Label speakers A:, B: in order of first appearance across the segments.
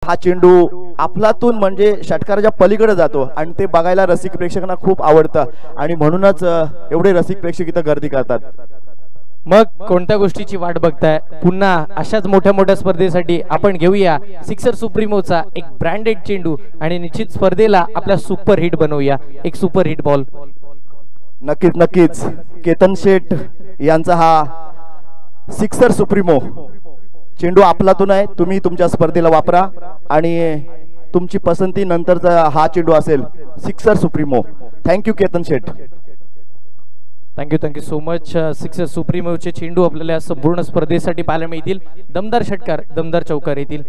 A: हा चेंडू आपलातून म्हणजे षटकाराच्या पलीकडे जातो आणि ते बघायला रसिक प्रेक्षकांना खूप आवडतं आणि म्हणूनच एवढे रसिक प्रेक्षक इथं गर्दी करतात।
B: मग कोणत्या गोष्टीची वाट बघताय? पुन्हा अशाच मोठ्या मोठ्या स्पर्धेसाठी आपण घेऊया सिक्सर सुप्रीमोचा एक ब्रँडेड चेंडू आणि निश्चित स्पर्धेला आपला सुपर हिट बनवूया, एक सुपर हिट बॉल।
A: नक्कीच नक्कीच केतन शेठ यांचा हा सिक्सर सुप्रीमो चेंडू आपलातून आहे, तुम्ही तुमच्या स्पर्धेला वापरा आणि तुमची पसंती नंतरचा हा चेंडू असेल sixer supremo. Thank you Ketan Sheth.
B: Thank you so much. Sixer सुप्रीमोचे चेंडू आपल्याला संपूर्ण स्पर्धेसाठी पाहायला मिळतील। दमदार षटकार, दमदार चौकार येतील।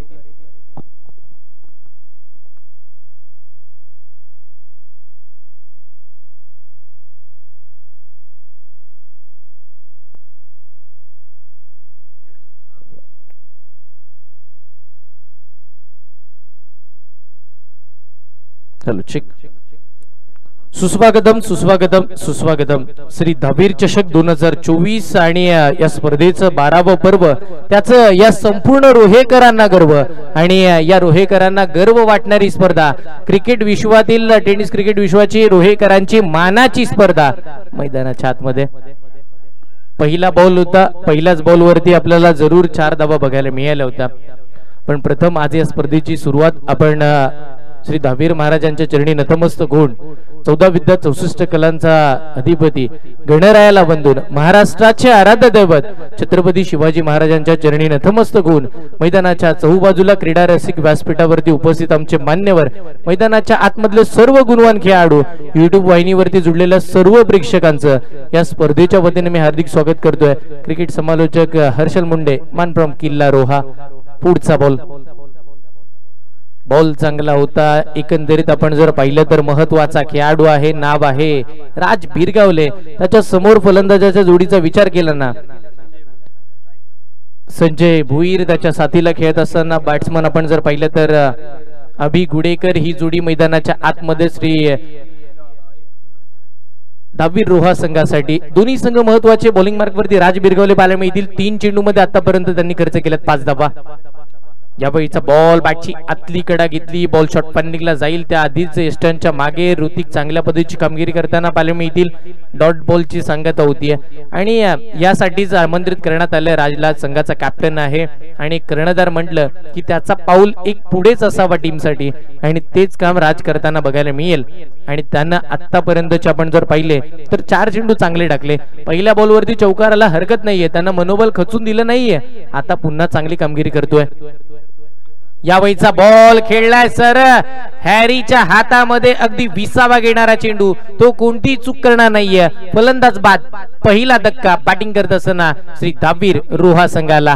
B: चलो चेक। सुस्वागतम सुस्वागतम सुस्वागतम श्री धाबीर चषक 2024 आणि या स्पर्धेचं 12वं पर्व, त्याचं या संपूर्ण रोहेकरांना गर्व आणि या रोहेकरांना गर्व वाटणारी स्पर्धा, क्रिकेट विश्वातील टेनिस क्रिकेट विश्वाची रोहेकरांची मानाची स्पर्धा मैदानाच्या आतमध्ये। पहिला बॉल होता, पहिल्याच बॉल वरती आपल्याला जरूर 4 धावा बघायला मिळाल्या होत्या, पण प्रथम आज या स्पर्धेची सुरुवात आपण श्री धाबीर महाराजांच्या चरणी नतमस्तक होऊन 14 विद्या 64 कलांचा अधिपती गणरायाला वंदून महाराष्ट्राचे आराध्य दैवत छत्रपती शिवाजी महाराजांच्या चरणी नतमस्तक होऊन मैदानाच्या चहूबाजूला क्रीडा रसिक व्यासपीठावरती उपस्थित आमचे मान्यवर, मैदानाच्या आतमधले सर्व गुणवान खेळाडू, युट्यूब वाहिनीवरती जुडलेल्या सर्व प्रेक्षकांचं या स्पर्धेच्या वतीने मी हार्दिक स्वागत करतोय। क्रिकेट समालोचक हर्षल मुंडे, मान फ्रॉम किल्ला रोहा। पुढचा बॉल, बॉल चांगला होता। एकंदरीत आपण जर पाहिलं तर महत्वाचा खेळाडू आहे, नाव आहे राज बिरगावले। त्याच्या समोर फलंदाजाच्या जोडीचा विचार केला ना संजय भुईर त्याच्या साथीला खेळत असताना बॅट्समन आपण जर पाहिलं तर अभि गुडेकर, ही जोडी मैदानाच्या आतमध्ये श्री धाबीर रोहा संघासाठी। दोन्ही संघ महत्वाचे बॉलिंग मार्क वरती राज बिरगावले पाहायला मिळतील। 3 चेंडूमध्ये आतापर्यंत त्यांनी खर्च केल्यात 5 धावा। या वेळीचा बॉल बॅटची आतली कडा घेतली, बॉल शॉट पन्निंगला जाईल त्या आधीच एस्टनच्या मागे ऋतिक चांगल्या पद्धतीची कामगिरी करताना पाहायला मिळतील। डॉट बॉलची सांगता होतीये आणि यासाठीच आमंत्रित करण्यात आले। राजला संघाचा कॅप्टन आहे आणि कर्णधार म्हटलं की त्याचा पाऊल एक पुढेच असावा टीमसाठी आणि तेच काम राज करताना बघायला मिळेल। आणि त्यांना आतापर्यंतचे आपण जर पाहिले तर 4 चेंडू चांगले टाकले। पहिल्या बॉलवरती चौकाराला हरकत नाहीये, त्यांना मनोबल खचून दिलं नाहीये, आता पुन्हा चांगली कामगिरी करतोय। यावेळीचा बॉल खेळलाय सर हॅरीच्या हातामध्ये, अगदी 20वा घेणारा चेंडू, तो कोणती चूक करणार नाहीये। फलंदाज बाद, पहिला धक्का बॅटिंग करत असताना श्री धाबीर रोहा संघाला।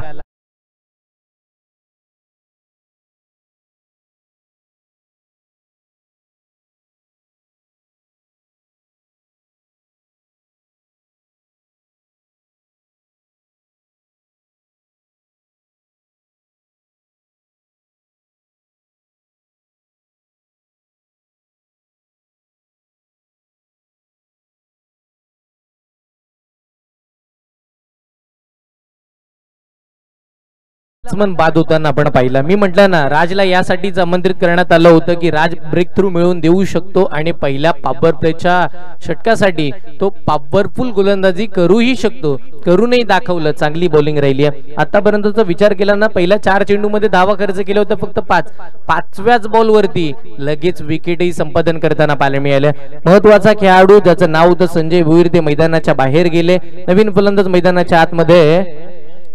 B: बाद होताना आपण पाहिला। मी म्हटलं ना राजला यासाठीच आमंत्रित करण्यात आलं होतं की राज ब्रेक थ्रू मिळवून देऊ शकतो आणि पहिल्या पॉवर प्लेच्या षटकासाठी तो पॉवरफुल गोलंदाजी करूही शकतो, करूनही दाखवलं। चांगली बॉलिंग राहिली आहे आतापर्यंतचा विचार केला ना, पहिल्या 4 चेंडू मध्ये धावा खर्च केले होते फक्त 5, 5व्याच बॉल वरती लगेच विकेटही संपादन करताना पाहायला मिळाले। महत्वाचा खेळाडू ज्याचं नाव होतं संजय भुईर, ते मैदानाच्या बाहेर गेले। नवीन फलंदाज मैदानाच्या आतमध्ये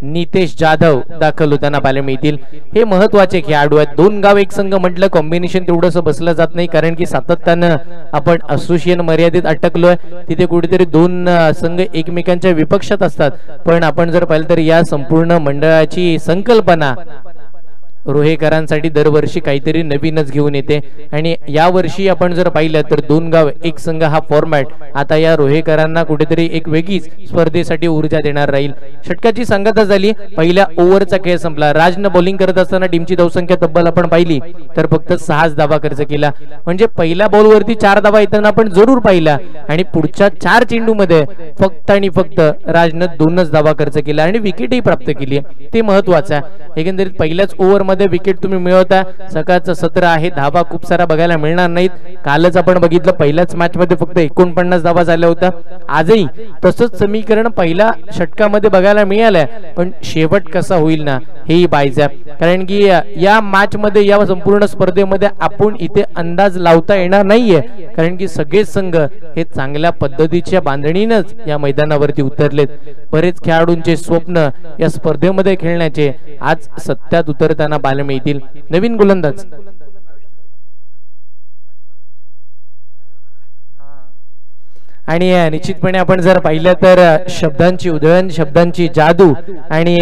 B: नितेश जाधव दाखल होताना पाहायला मिळतील। हे महत्वाचे खेळाडू आहेत। 2 गाव एक संघ म्हटलं कॉम्बिनेशन तेवढंसं बसलं जात नाही, कारण की सातत्यानं आपण असोसिएशन मर्यादित अटकलोय, तिथे कुठेतरी 2 संघ एकमेकांच्या विपक्षात असतात। पण आपण जर पाहिलं तर या संपूर्ण मंडळाची संकल्पना रोहेकरांसाठी दरवर्षी काहीतरी नवीनच घेऊन येते आणि या वर्षी आपण जर पाहिलं तर 2 गाव एक संघ हा फॉर्मॅट आता या रोहेकरांना कुठेतरी एक वेगळीच स्पर्धेसाठी ऊर्जा देणार राहील। षटकाची सांगता झाली, पहिल्या ओव्हरचा खेळ संपला। राजनं बॉलिंग करत असताना टीमची धावसंख्या तब्बल आपण पाहिली तर फक्त 6 धावा खर्च केला, म्हणजे पहिल्या बॉलवरती 4 धावा येताना आपण जरूर पाहिला आणि पुढच्या 4 चेंडू मध्ये फक्त आणि फक्त राजनं 2च धावा खर्च केला आणि विकेटही प्राप्त केली, ते महत्वाचं आहे। एकंदरीत पहिल्याच ओव्हर सत्रामध्ये विकेट तुम्ही मिळवता. सकाळचं सत्र आहे, धावा खूप सारा बघायला मिळणार नाहीत. कालच आपण बघितलं पहिल्याच मॅच मध्ये फक्त 49 धावा झाल्या होत्या. आजही तसंच समीकरण पहिल्या षटकामध्ये बघायला मिळालंय, पण शेवट कसा होईल ना हेही पाहायचं. कारण की या मॅच मध्ये, या संपूर्ण स्पर्धेमध्ये आपण इथे अंदाज लावता येणार नाहीये, कारण की सगळे संघ हे चांगल्या पद्धतीच्या बांधणीनंच या मैदानावरती उतरलेत. बरेच खेळाडूंचे स्वप्न या स्पर्धेमध्ये खेळण्याचे आज सत्यात उतरताना पाहायला मिळतील. नवीन गोलंदाज आणि निश्चितपणे आपण जर पाहिलं तर शब्दांची उधळण, शब्दांची जादू आणि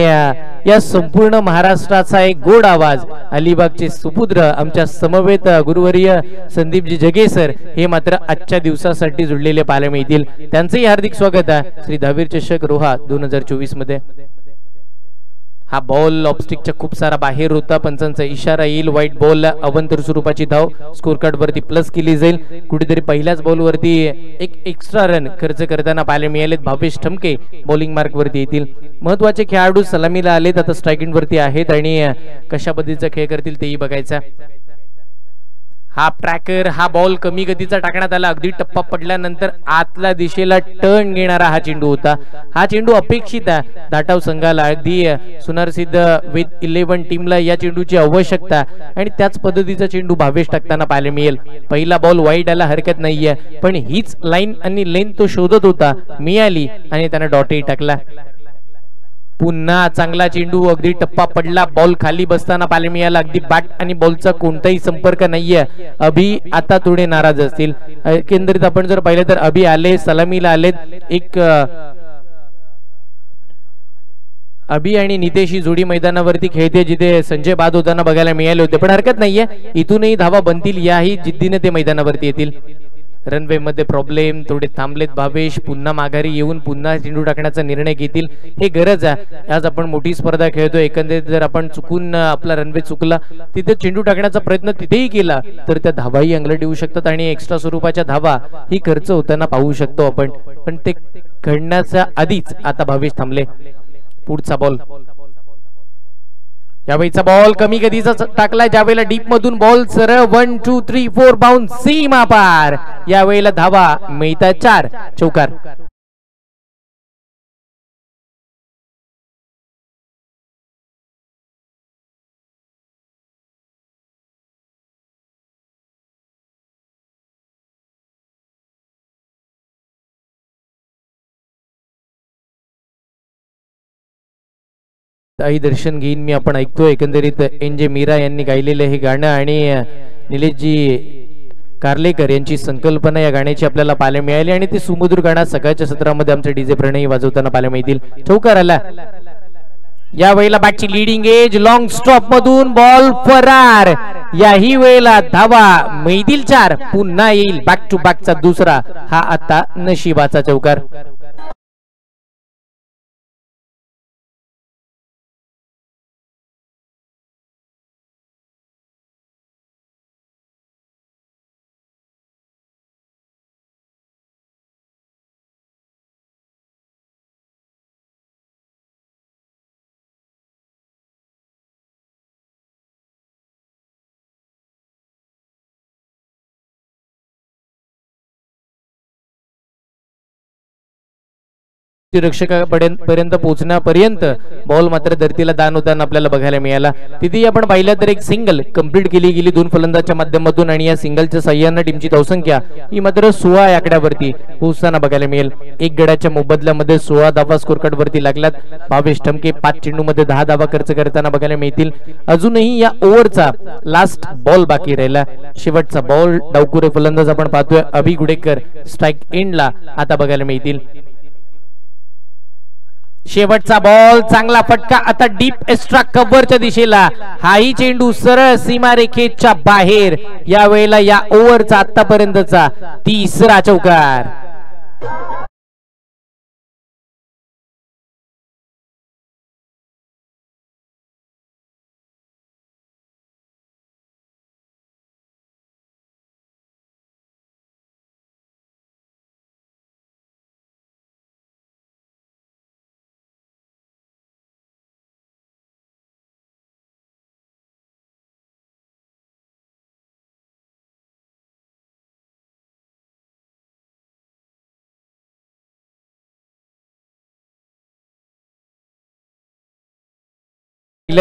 B: या संपूर्ण महाराष्ट्राचा एक गोड आवाज, अलिबागचे सुपुत्र आमच्या समवेत गुरुवर्य संदीपजी जगे सर हे मात्र आजच्या दिवसासाठी जुळलेले पाहायला मिळतील. त्यांचंही हार्दिक स्वागत आहे श्री दहावीर चषक रोहा 2024 मध्ये. हा बॉल ऑफस्टिकच्या खूप सारा बाहेर होता, पंचांचा इशारा येईल. व्हाईट बॉल अवंतर स्वरूपाची धाव स्कोर कार्ड वरती प्लस केली जाईल. कुठेतरी पहिल्याच बॉल वरती एक एक्स्ट्रा रन खर्च करताना पाहायला मिळालेत. भावेश ठमके बॉलिंग मार्क वरती येतील. महत्वाचे खेळाडू सलामीला आलेत, आता स्ट्रायकिंग वरती आहेत आणि कशा पद्धतीचा खेळ करतील तेही बघायचा. हा ट्रॅकर, हा बॉल कमी गतीचा टाकण्यात आला. अगदी टप्पा पडल्यानंतर आतल्या दिशेला टर्न घेणारा हा चेंडू होता. हा चेंडू अपेक्षित आहे दाटाव संघाला, अगदी सुनारसिद्ध विथ 11 टीमला या चेंडूची आवश्यकता आणि त्याच पद्धतीचा चेंडू भावेश टाकताना पाहायला मिळेल. पहिला बॉल वाईड आला, हरकत नाहीये, पण हीच लाईन आणि लेन तो शोधत होता, मिळाली आणि त्याने डॉटही टाकला. पुन्हा चांगला चेंडू, अगदी टप्पा पडला, बॉल खाली बसताना पाहायला मिळाला. अगदी बॅट आणि बॉलचा कोणताही संपर्क नाहीये. अभि आता थोडे नाराज असतील. एकंदरीत आपण जर पाहिलं तर अभि आले, सलामीला आलेत. एक अभि आणि नितेश ही जोडी मैदानावरती खेळते, जिथे संजय बाद होताना बघायला मिळाले होते, पण हरकत नाहीये, इथूनही धावा बनतील, याही जिद्दीने ते मैदानावरती येतील. रनवे मध्ये प्रॉब्लेम, थोडे थांबलेत भावेश, पुन्हा माघारी येऊन पुन्हा चेंडू टाकण्याचा निर्णय घेतील, हे गरज आहे. आज आपण मोठी स्पर्धा खेळतो, एकंदरीत जर आपण चुकून आपला रनवे चुकला, तिथे चेंडू टाकण्याचा प्रयत्न तिथेही केला तर त्या धावाही अंगलट येऊ शकतात आणि एक्स्ट्रा स्वरूपाच्या धावा ही खर्च होताना पाहू शकतो आपण, पण ते घडण्याच्या आधीच आता भावेश थांबले. पुढचा बॉल, यावेळीचा बॉल कमी गतीचा टाकलाय, ज्यावेळेला डीप मधून बॉल सरळ 1 2 3 4 बाउन्स, सीमा पार. यावेळेला धावा मिळतात 4, चौकार. काही दर्शन घेईन मी, आपण ऐकतो एकंदरीत एन.जे. मीरा यांनी गायलेलं हे गाणं आणि निलेशजी कार्लेकर यांची संकल्पना या गाण्याची आपल्याला पाहायला मिळाली आणि ते सुमधुर गाणं सकाळच्या सत्रामध्ये आमचे डीजे प्रणय वाजवताना पाहायला मिळतील. चौकार आला. या वेळेला बॅटची लिडिंग एज, लॉंग स्टॉप मधून बॉल फरार. याही वेळेला धावा मिळतील 4, पुन्हा येईल बॅक टू बॅकचा दुसरा, हा आता नशिबाचा चौकार. रक्षकापर्यंत पोहोचण्यापर्यंत बॉल मात्र धरतीला दान होताना आपल्याला बघायला मिळाला. तिथे आपण पाहिलं तर एक सिंगल कंप्लीट केली गेली 2 फलंदाजच्या माध्यमातून आणि या सिंगलच्या साह्याने टीमची धावसंख्या ही मात्र 16 आकड्यावरती पोहोचताना बघायला मिळेल. एक गड्याच्या मोबदल्यामध्ये 16 धावा स्कोर कार्ड वरती लागल्यात. भावेश ठमके 5 चेंडूमध्ये 10 धावा खर्च करताना बघायला मिळतील. अजूनही या ओव्हरचा लास्ट बॉल बाकी राहिला. शेवटचा बॉल डावकुरे फलंदाज आपण पाहतोय अभि गुडेकर स्ट्राइक एंडला आता बघायला मिळतील. शेवटचा बॉल, चांगला फटका, आता डीप एक्स्ट्रा कव्हरच्या दिशेला, हाही चेंडू सरळ सीमारेखेच्या बाहेर. या वेळेला या ओव्हरचा आतापर्यंतचा 3रा चौकार.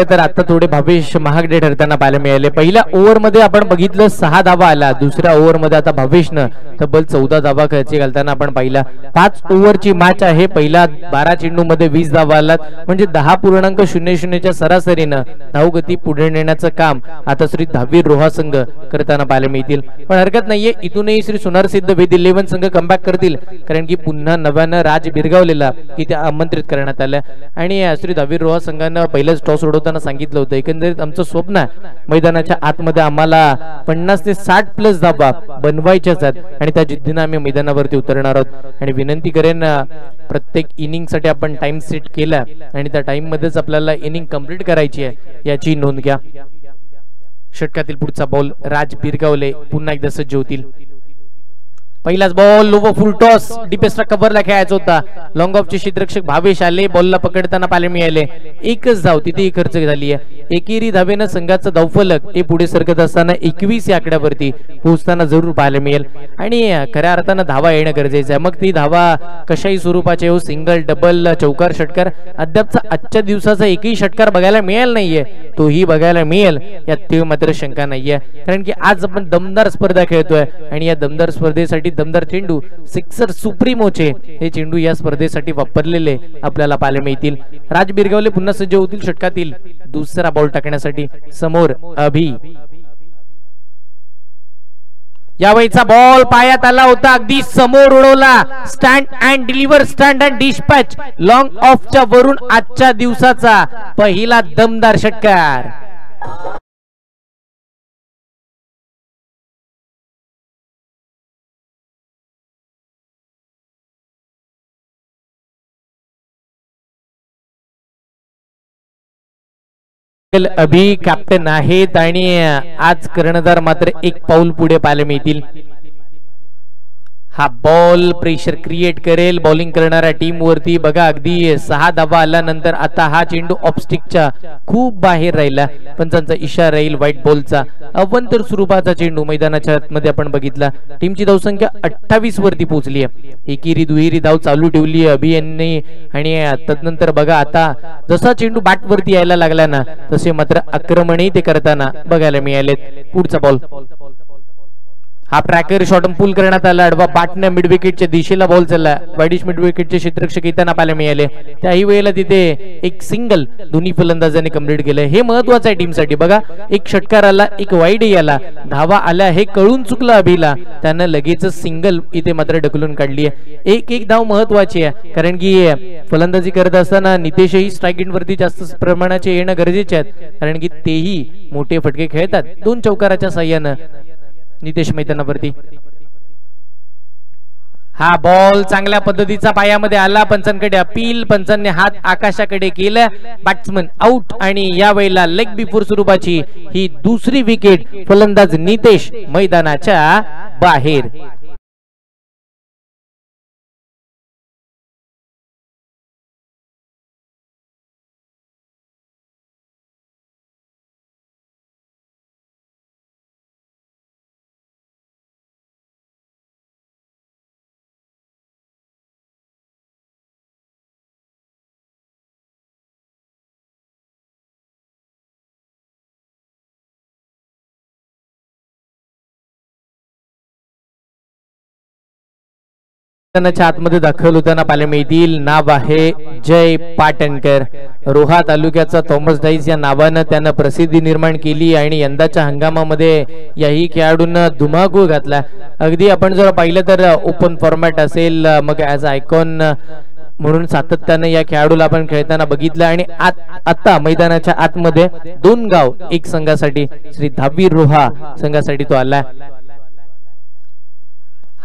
B: तर आता थोडे भावेश महागडे ठरताना पाहायला मिळाले. पहिल्या ओव्हर मध्ये आपण बघितलं 6 धावा आला. दुसऱ्या ओव्हर मध्ये आता भावेशनं तब्बल 14 धावा खर्ची घालताना आपण पाहिला. 5 ओव्हरची मॅच आहे. पहिल्या 12 चेंडू मध्ये 20 धावा आलात, म्हणजे 10.00च्या सरासरीनं धावगती पुढे नेण्याचं काम आता श्री धावीर रोहा संघ करताना पाहायला मिळतील. पण हरकत नाहीये, इथूनही श्री सोनार सिद्ध वेद 11 संघ कमबॅक करतील, कारण की पुन्हा नव्यानं राज बिरगावलेला इथे आमंत्रित करण्यात आलं. आणि श्री धावीर रोहा संघानं पहिलंच टॉस उडवताना सांगितलं होतं, एकंदरीत आमचं स्वप्न आहे मैदानाच्या आतमध्ये आम्हाला 50 ते 60+ धावा बनवायच्याच आहेत आणि त्या जिद्दीनं आम्ही मैदानावरती उतरणार आहोत. आणि विनंती करेन, प्रत्येक इनिंग साठी आपण टाइम सेट केला आणि त्या टाइम मध्येच आपल्याला इनिंग कंप्लीट करायची आहे याची नोंद घ्या. षटकातील पुढचा बॉल राज बिरगावले पुन्हा एकदा सज्ज होतील. पहिलाच बॉल लोवर फुल टॉस, डीपेस्टला कव्हरला खेळायचा होता. लॉंग ऑफचे क्षेत्ररक्षक भावेश आले, बॉलला पकडताना पाहायला मिळाले. एकच धाव तिथेही खर्च झाली आहे. एकेरी धावेनं संघाचा धावफलक हे पुढे सरकत असताना 21 या आकड्यावरती पोहोचताना जरूर पाहायला मिळेल. आणि खऱ्या अर्थानं धावा येणं गरजेचं आहे. मग ती धावा कशाही स्वरूपाचे हो, सिंगल, डबल, चौकार, षटकार, अद्यापचा आजच्या दिवसाचा एकही षटकार बघायला मिळेल नाहीये. तोही बघायला मिळेल यात ते मात्र शंका नाहीये, कारण की आज आपण दमदार स्पर्धा खेळतोय आणि या दमदार स्पर्धेसाठी दमदार चेंडू सिक्सर सुप्रीमोचे हे चेंडू या स्पर्धेसाठी वापरलेले आपल्याला पाहायला मिळतील. राज बिरगावले पुन्हा सज्ज होतील षटकातील दुसरा बॉल टाकण्यासाठी. समोर अभि, यावेळीचा बॉल पायात आला होता, अगदी समोर उडवला. Stand and deliver, stand and dispatch, long ऑफच्या वरून आजच्या दिवसाचा पहिला दमदार षटकार. अभि कॅप्टन आहेत आणि आज कर्णधार मात्र एक पाऊल पुढे पाहायला मिळतील. हा बॉल प्रेशर क्रिएट करेल बॉलिंग करणाऱ्या टीम वरती. बघा, अगदी 6 धावा आल्यानंतर आता हा चेंडू ऑफस्टिकच्या खूप बाहेर राहिला. पंचांचा इशारा राहील व्हाईट बॉलचा. अवंतर स्वरूपाचा चेंडू मैदानाच्या आतमध्ये आपण बघितला. टीमची धावसंख्या 28 वरती पोहोचली आहे. एकेरी दुहेरी धाव चालू ठेवली आहे अभि यांनी. आणि तदनंतर बघा, आता जसा चेंडू बॅट वरती यायला लागला ना, तसे मात्र आक्रमणही ते करताना बघायला मिळालेत. पुढचा बॉल, हा ट्रॅकर शॉट पूल करण्यात आला. अडवा बॅटने मिड विकेटच्या दिशेला बॉल चालला. वाईडिश मिड विकेटचे क्षेत्ररक्षक येताना पाहायला मिळाले. त्याही वेळेला तिथे एक सिंगल दोन्ही फलंदाजांनी कंप्लीट केलं. हे महत्वाचं आहे टीमसाठी. बघा, एक षटकार आला, एक वाईडही आला, धावा आल्या हे कळून चुकलं अभिला, त्यानं लगेच सिंगल इथे मात्र ढकलून काढली आहे. एक धाव महत्वाची आहे, कारण की फलंदाजी करत असताना नितेशही स्ट्राईक एंड वरती जास्त प्रमाणाचे येणं गरजेचे आहेत, कारण की तेही मोठे फटके खेळतात. 2 चौकाराच्या साह्यानं नितेश मैदानावरती. हा बॉल चांगल्या पद्धतीचा पायामध्ये आला. पंचांकडे अपील, पंचांनी हात आकाशाकडे केलं. Batsman out. आणि या वेळेला लेग बिफोर स्वरूपाची ही दुसरी विकेट. फलंदाज नितेश मैदानाच्या बाहेर. आतमध्ये दाखल होताना पाहायला मिळतील. नाव आहे जय पाटणकर. रोहा तालुक्याचा थॉमस डाईस या नावानं त्यानं प्रसिद्धी निर्माण केली आणि यंदाच्या हंगामामध्ये याही खेळाडूंना धुमाकूळ घातला. अगदी आपण जर पाहिलं तर ओपन फॉर्मॅट असेल, मग ॲज आयकॉन म्हणून सातत्याने या खेळाडूला आपण खेळताना बघितलं. आणि आता मैदानाच्या आतमध्ये 2 गाव 1 संघासाठी श्री धावीर रोहा संघासाठी तो आला.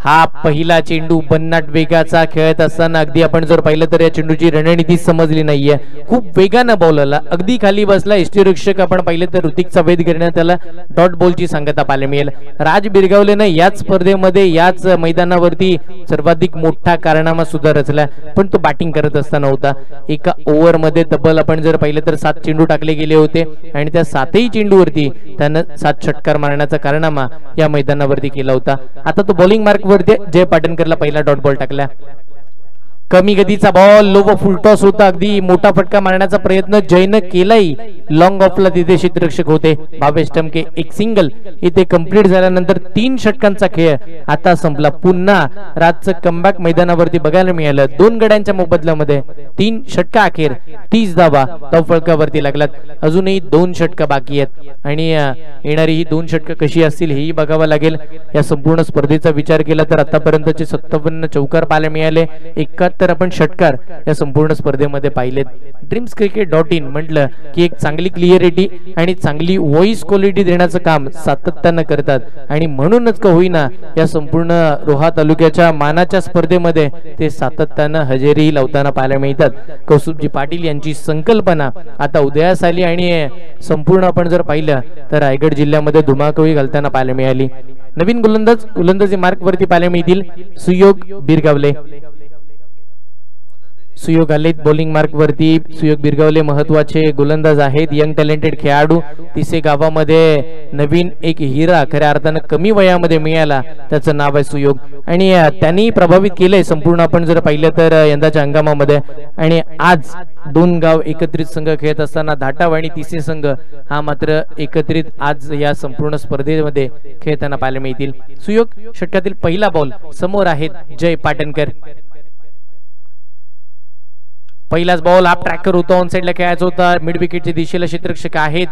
B: हा पहिला चेंडू बन्नाट वेगाचा खेळत असताना अगदी आपण जर पाहिलं तर या चेंडूची रणनीती समजली नाहीये. खूप वेगानं बॉल आला, अगदी खाली बसला. यष्टीरक्षक आपण पाहिलं तर ऋतिकचा वेध करण्यात त्याला डॉट बॉलची सांगता पाहायला मिळेल. राज बिरगावलेनं याच स्पर्धेमध्ये याच मैदानावरती सर्वाधिक मोठा कारनामा सुद्धा रचला, पण तो बॅटिंग करत असताना होता. एका ओव्हर मध्ये तब्बल आपण जर पाहिलं तर 7 चेंडू टाकले गेले होते आणि त्या 7ही चेंडूवरती त्यानं 7 षटकार मारण्याचा कारनामा या मैदानावरती केला होता. आता तो बॉलिंग मार्क वरती जय पाटणकरला पहिला डॉट बॉल टाकला. कमी गतीचा बॉल लो व फुलटॉस होता, अगदी मोठा फटका मारण्याचा प्रयत्न जयनं केलाय, लॉंग ऑफला तिथे क्षेत्ररक्षक होते भावेश टमके. एक सिंगल इथे कंप्लीट झाल्यानंतर 3 षटकांचा खेळ आता संपला. पुन्हा राजचं कमबॅक मैदानावरती बघायला मिळालं. 2 गड्यांच्या मोबदल्यामध्ये 3 षटका अखेर 30 धावा धावफलकावरती लागलात. अजूनही 2 षटका बाकी आहेत आणि येणारी ही 2 षटकं कशी असतील हेही बघावं लागेल. या संपूर्ण स्पर्धेचा विचार केला तर आतापर्यंतचे 57 चौकार पाहायला मिळाले, 71 आपण षटकार या संपूर्ण स्पर्धेमध्ये पाहिलेत. dreamscricket.in म्हटलं की एक चांगली क्लिअरिटी आणि चांगली व्हॉइस क्वालिटी देण्याचं काम सातत्यानं करतात आणि म्हणूनच का होईना या संपूर्ण रोहा तालुक्याच्या मानाच्या स्पर्धेमध्ये ते सातत्यानं हजेरी लावताना पाहायला मिळतात. कौस्तुभजी पाटील यांची संकल्पना आता उदयास आली आणि संपूर्ण आपण जर पाहिलं तर रायगड जिल्ह्यामध्ये धुमाकूळी घालताना पाहायला मिळाली. नवीन गोलंदाजी मार्क वरती पाहायला मिळतील सुयोग बिरगावले. सुयोग आलेत बॉलिंग मार्क वरती. सुयोग बिरगावले महत्वाचे गोलंदाज आहेत, यंग टॅलेंटेड खेळाडू. तिसे गावामध्ये नवीन एक हिरा खऱ्या अर्थानं कमी वयामध्ये मिळाला, त्याचं नाव आहे सुयोग आणि त्यांनी प्रभावित केलंय संपूर्ण आपण जर पाहिलं तर यंदाच्या हंगामामध्ये. आणि आज 2 गाव एकत्रित संघ खेळत असताना धाटाव आणि तिसे संघ हा मात्र एकत्रित आज या संपूर्ण स्पर्धेमध्ये खेळताना पाहायला मिळतील. सुयोग षटकातील पहिला बॉल समोर आहेत जय पाटणकर. पहिलाच बॉल हाफ ट्रॅकर होता, ऑन साइडला खेळायचा होता, मिड विकेटच्या दिशेला क्षेत्ररक्षक आहेत.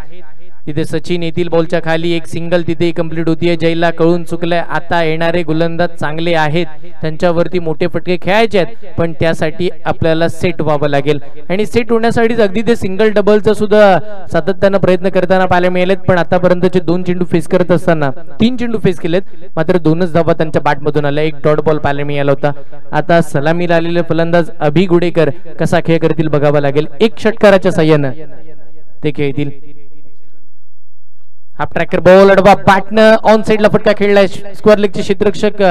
B: तिथे सचिन येतील बॉलच्या खाली. एक सिंगल तिथे कंप्लीट होतीये. जयला कळून चुकलंय. आता येणारे गोलंदाज चांगले आहेत, त्यांच्यावरती मोठे फटके खेळायचे आहेत, पण त्यासाठी आपल्याला सेट व्हावं लागेल आणि सेट होण्यासाठीच अगदी ते सिंगल डबलचा सुद्धा सातत्यानं प्रयत्न करताना पाहायला मिळालेत. पण आतापर्यंतचे 2 चेंडू फेस करत असताना 3 चेंडू फेस केलेत, मात्र 2च धावा त्यांच्या बॅटमधून आल्या. एक डॉट बॉल पाहायला मिळाला होता. आता सलामीला आलेले फलंदाज अभि गुडेकर कसा खेळ करतील बघावं लागेल. 1 षटकाराच्या साह्यानं ते खेळतील. हाफ ट्रॅकर बॉल अडवा बॅटनं ऑन साइडला फटका खेळलाय. स्क्वेअर लेगचे क्षेत्ररक्षक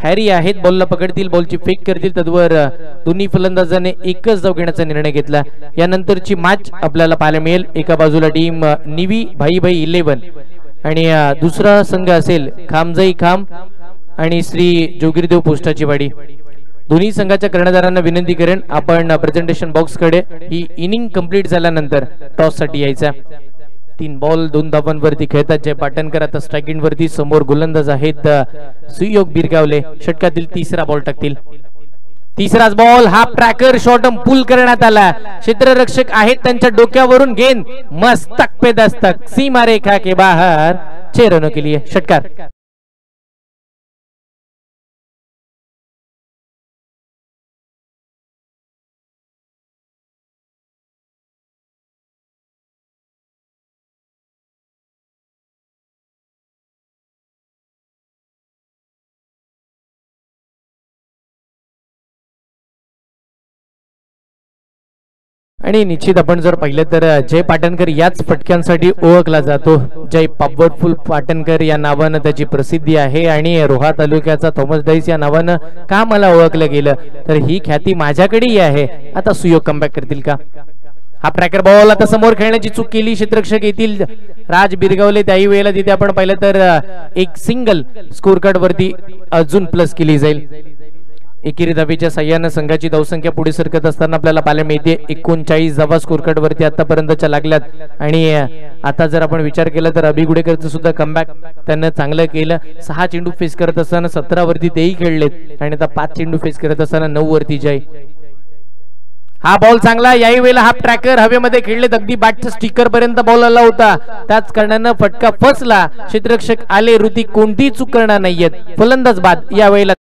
B: हॅरी आहेत, बॉलला पकडतील, बॉलची फेक करतील. तद्वर दोन्ही फलंदाजाने एकच धाव घेण्याचा निर्णय घेतला. यानंतरची मॅच आपल्याला पाहायला मिळेल. एका बाजूला टीम निवी भाई भाई 11 आणि दुसरा संघ असेल खामजाई खाम आणि श्री जोगिरदेव पोस्टाची वाडी. दोन्ही संघाच्या कर्णधारांना विनंती करेन आपण प्रेझेंटेशन बॉक्स कडे ही इनिंग कंप्लीट झाल्यानंतर टॉस साठी यायचा. 3 बॉल 2 धावांवरती खेळतात जय पाटणकर. आता स्ट्राइकिंग वरती समोर गोलंदाज आहेत सुयोग बिरगावले. षटकातील 3रा बॉल टाकतील. 3राच बॉल हाफ ट्रॅकर शॉर्ट पुल करण्यात आला. क्षेत्ररक्षक आहेत, त्यांच्या डोक्यावरून गेंद मस्तक पे दस्तक, सीमा रेखा के बाहर 6 रनों के लिए षटकार. आणि निश्चित आपण जर पाहिलं तर जय पाटणकर याच फटक्यांसाठी ओळखला जातो. जय पॉवरफुल पाटणकर या नावानं त्याची प्रसिद्धी आहे आणि रोहा तालुक्याचा थॉमस डाईस या नावानं का मला ओळखलं गेलं तर ही ख्याती माझ्याकडेही आहे. आता सुयोग कमबॅक करतील का? हा ट्रॅकर बॉल आता समोर खेळण्याची चूक केली. क्षेत्ररक्षक येतील राज बिरगावले. त्याही वेळेला तिथे आपण पाहिलं तर एक सिंगल स्कोर कार्ड वरती अजून प्लस केली जाईल. एकेरी धावेच्या साह्यानं संघाची धावसंख्या पुढे सरकत असताना आपल्याला पाहायला मिळते. 39 धावा स्कोर कार्ड वरती आतापर्यंतच्या लागल्यात आणि आता जर आपण विचार केला तर अभि गुडेकरचं सुद्धा कमबॅक त्यानं चांगलं केलं. 6 चेंडू फेस करत असताना 17 वरती तेही खेळलेत आणि आता 5 चेंडू फेस करत असताना 9 वरती जय. हा बॉल चांगला. याही वेळेला हाफ ट्रॅकर हवेमध्ये खेळलेत, अगदी बॅटच्या स्टिकर पर्यंत बॉल आला होता. त्याच कारणानं फटका फसला. क्षेत्ररक्षक आले, ऋतिक कोणतीही चूक करणार नाहीयेत. फलंदाज बाद या वेळेला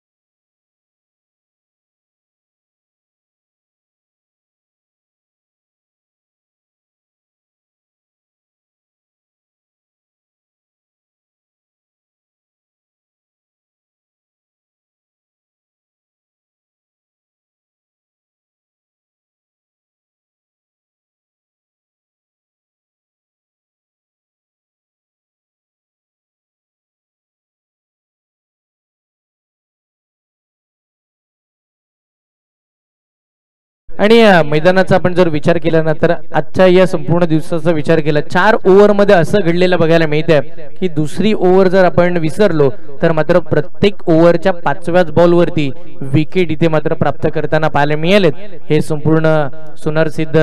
B: आणि मैदानाचा आपण जर विचार केला ना तर आजच्या या संपूर्ण दिवसाचा विचार केला 4 ओव्हरमध्ये असं घडलेलं बघायला मिळतंय की दुसरी ओव्हर जर आपण विसरलो तर मात्र प्रत्येक ओव्हरच्या 5व्याच बॉलवरती विकेट इथे मात्र प्राप्त करताना पाहायला मिळालेत हे संपूर्ण सुनारसिद्ध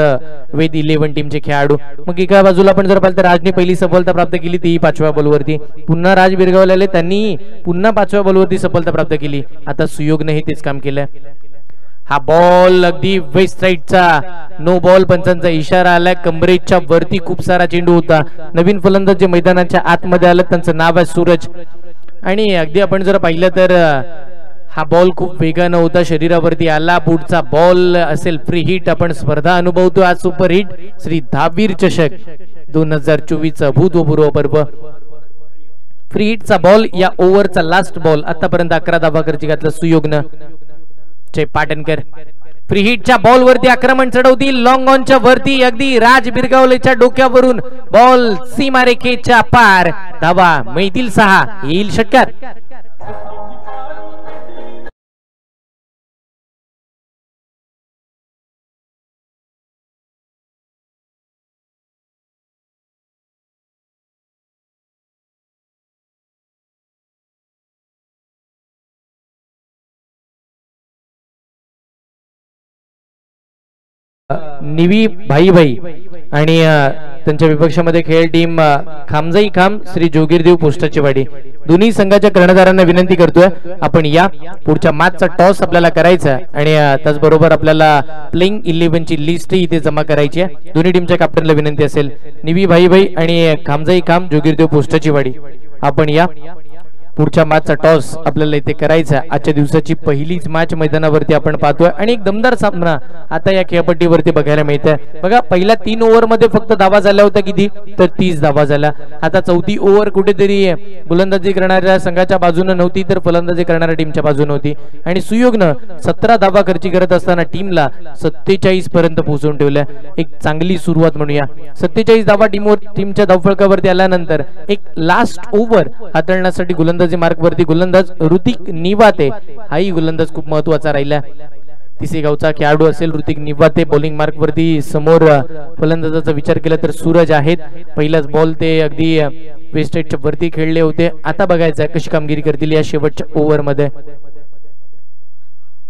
B: वेद 11 टीमचे खेळाडू. मग एका बाजूला आपण जर पाहिलं तर राजने पहिली सफलता प्राप्त केली ती 5व्या बॉलवरती, पुन्हा राज बिरगावले त्यांनी पुन्हा 5व्या बॉलवरती सफलता प्राप्त केली. आता सुयोगनेही तेच काम केलंय. हा बॉल अगदी वेस्ट साइडचा नो बॉल, पंचांचा इशारा आलाय. कमरेच्या वरती खूप सारा चेंडू होता. नवीन फलंदाज जे मैदानाच्या आतमध्ये आलं त्यांचं नाव आहे सूरज. आणि अगदी आपण जर पाहिलं तर हा बॉल खूप वेगानं होता, शरीरावरती आला. पुढचा बॉल असेल फ्री हिट. आपण स्पर्धा अनुभवतो आज सुपर हिट श्री दहावीर चषक 2024 अभूतपूर्व पर्व. फ्री हिटचा बॉल या ओव्हरचा लास्ट बॉल. आतापर्यंत 11 धावा खर्ची घातला सुयोगनं. जय पाटणकर फ्री हिटच्या बॉल वरती आक्रमण चढवतील. लॉंग ऑनच्या वरती अगदी राज बिरगावलेच्या डोक्यावरून बॉल सीमारेखेच्या पार. धावा मिळतील 6. येईल षटकार. निवी भाई आणि त्यांच्या विपक्षामध्ये खेळ टीम खामजाई खाम श्री जोगीरदेव पोस्टाची वाडी. दोन्ही संघाच्या कर्णधारांना विनंती करतोय आपण या पुढच्या मॅचचा टॉस आपल्याला करायचा आणि त्याचबरोबर आपल्याला प्लेइंग 11 ची लिस्ट इथे जमा करायची आहे. दोन्ही टीमच्या कॅप्टनला विनंती असेल निवी भाई आणि खामजाई खाम जोगीरदेव पोस्टाची वाडी आपण या पुढच्या मॅचचा टॉस आपल्याला इथे करायचा. आजच्या दिवसाची पहिलीच मॅच मैदानावरती आपण पाहतोय आणि एक दमदार सामना आता या खेळपट्टीवरती बघायला मिळतोय. बघा पहिल्या 3 ओव्हर मध्ये फक्त धावा झाल्या होत्या किती तर 30 धावा झाल्या. आता चौथी ओव्हर कुठेतरी गोलंदाजी करणाऱ्या संघाच्या बाजूने नव्हती तर फलंदाजी करणाऱ्या टीमच्या बाजूने होती आणि सुयोगनं 17 धावा खर्ची करत असताना टीमला 47 पर्यंत पोहोचवून ठेवल्या. एक चांगली सुरुवात म्हणूया. 47 धावा टीमच्या धावफलकावरती आल्यानंतर एक लास्ट ओव्हर हाताळण्यासाठी गोलंदाजी मार्क वरती गोलंदाज ऋतिक निवाते हाही गोलंदाज खूप महत्वाचा राहिला. तिसेगावचा खेळाडू असेल ऋतिक निवाते. बॉलिंग मार्क वरती समोर फलंदाजाचा विचार केला तर सूरज आहेत. पहिलाच बॉल ते अगदी वेस्टेजच्या वरती खेळले होते. आता बघायचं कशी कामगिरी करतील या शेवटच्या ओव्हर मध्ये.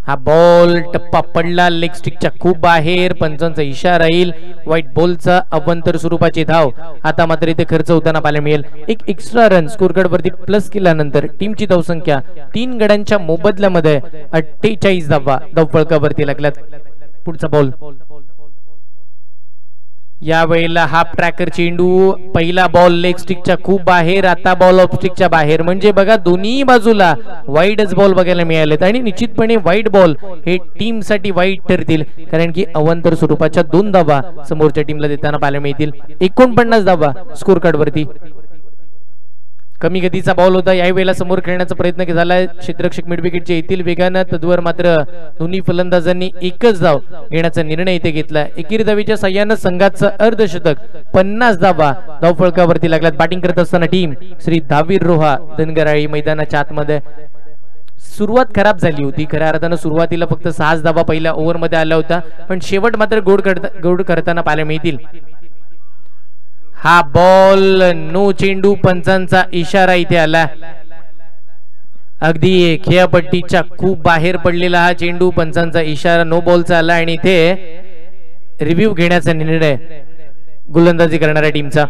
B: हा बॉल टप्पा पडला लेग स्टिकच्या खूप बाहेर. पंचांचा इशारा येईल. व्हाईट बॉलचा अवंतर स्वरूपाची धाव आता मात्र इथे खर्च होताना पाहायला मिळेल. एक एक्स्ट्रा रन स्कोर कार्ड वरती प्लस केल्यानंतर टीमची धावसंख्या 3 गड्यांच्या मोबदल्यामध्ये 48 धावा धावफलकावरती लागल्यात. पुढचा बॉल या वेळेला हाफ ट्रॅकर चेंडू. पहिला बॉल लेग स्टिकच्या खूप बाहेर. आता बॉल ऑफ स्टिकच्या बाहेर. म्हणजे बघा दोन्ही बाजूला वाईडच बॉल बघायला मिळालेत आणि निश्चितपणे वाईट बॉल हे टीम साठी वाईट ठरतील कारण की अवंतर स्वरूपाच्या 2 धावा समोरच्या टीमला देताना पाहायला मिळतील. 49 धावा स्कोर कार्ड वरती. कमी गतीचा बॉल होता. याही वेळेला समोर खेळण्याचा प्रयत्न झालाय. क्षेत्ररक्षक मिड विकेटचे येथील वेगानं. तद्वर मात्र दोन्ही फलंदाजांनी एकच धाव घेण्याचा निर्णय इथे घेतला. एकेरी धावीच्या साह्यानं संघाचं अर्धशतक 50 धावा धावफलकावरती लागल्यात. बॅटिंग करत असताना टीम श्री दहावीर रोहा धनगराळी मैदानाच्या आतमध्ये. सुरुवात खराब झाली होती. खऱ्या अर्थानं सुरुवातीला फक्त 6 धावा पहिल्या ओव्हर मध्ये आल्या होत्या पण शेवट मात्र गोड करताना पाहायला मिळतील. हा बॉल नो चेंडू. पंचांचा इशारा इथे आला. अगदी खेळपट्टीच्या खूप बाहेर पडलेला हा चेंडू. पंचांचा इशारा नो बॉलचा आला आणि इथे रिव्ह्यू घेण्याचा निर्णय गोलंदाजी करणाऱ्या टीमचा.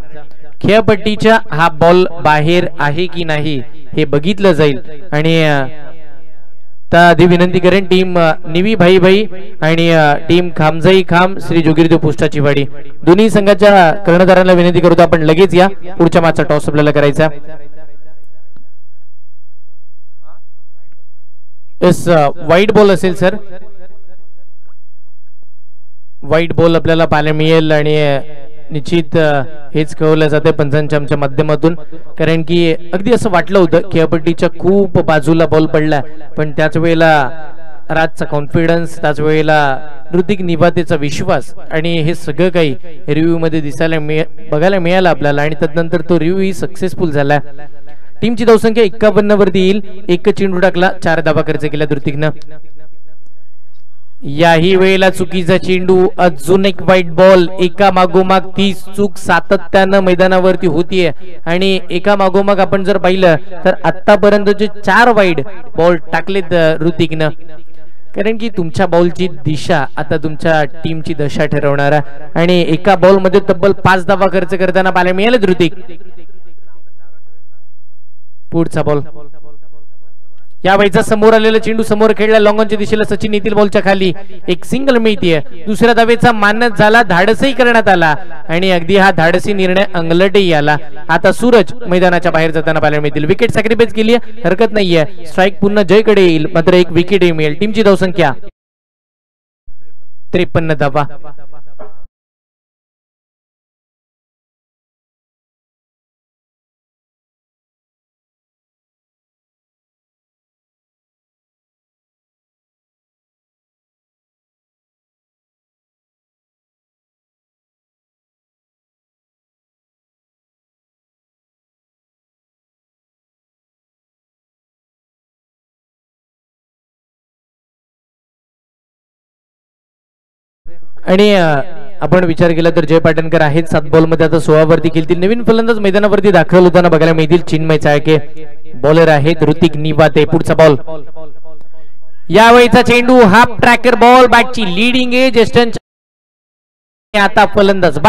B: खेळपट्टीच्या हा बॉल बाहेर आहे की नाही हे बघितलं जाईल आणि आधी विनंती करेन टीम निवी भाई आणि टीम खामजाई खाम श्री जोगीरदेव पोस्टाची वाडी दोन्ही संघाच्या कर्णधारांना विनंती करतो आपण लगेच या पुढच्या मॅचचा टॉस आपल्याला करायचा. एस वाईट बॉल असेल सर. वाईट बॉल आपल्याला पाहायला मिळेल आणि निश्चित हेच कळवलं जाते पंचांच्या आमच्या माध्यमातून कारण की अगदी असं वाटलं होतं खेळपट्टीच्या खूप बाजूला बॉल पडला पण त्याच वेळेला राजचा कॉन्फिडन्स त्याच वेळेला ऋतिक निवातेचा विश्वास आणि हे सगळं काही रिव्ह्यू मध्ये बघायला मिळालं आपल्याला आणि त्यानंतर तो रिव्ह्यू ही सक्सेसफुल झाला. टीमची धावसंख्या 51 वरती येईल. एक चेंडू टाकला 4 धावा खर्च केल्या ऋतिकनं. याही वेळेला चुकीचा चेंडू, अजून एक वाईट बॉल. एका मागोमाग ती चूक सातत्यानं मैदानावरती होतीये आणि एका मागोमाग आपण जर पाहिलं तर आतापर्यंतचे 4 वाईड बॉल टाकलेत ऋतिकनं. कारण की तुमच्या बॉलची दिशा आता तुमच्या टीमची दशा ठरवणारा आणि एका बॉल मध्ये तब्बल 5 धावा खर्च करताना पाहायला मिळालेत ऋतिक. पुढचा बॉल. या वेळेचा समोर आलेला चेंडू समोर खेळला लॉंगॉनच्या दिशेला. सचिन येथील बॉलच्या खाली एक सिंगल मिळतीये. दुसऱ्या धावेचा मानच झाला, धाडसही करण्यात आला आणि अगदी हा धाडसी निर्णय अंगलटही आला. आता सूरज मैदानाच्या बाहेर जाताना पाहायला मिळतील. विकेट सॅक्रिफाईस केली, हरकत नाहीये. स्ट्राईक पुन्हा जयकडे येईल, मात्र एक विकेटही मिळेल. टीमची धावसंख्या 53 धावा. आणि आपण विचार केला तर जय पाटणकर आहेत 7 बॉल मध्ये आता 16 वरती खेळतील. नवीन फलंदाज मैदानावरती दाखल होताना बघायला मिळतील. चिन्मय चाळके बॉलर आहेत. ऋतिक निवाते. पुढचा बॉल. यावेळीचा चेंडू हाफ ट्रॅकर बॉल. बॅटची लीडिंग एज एस्टन. आता फलंदाज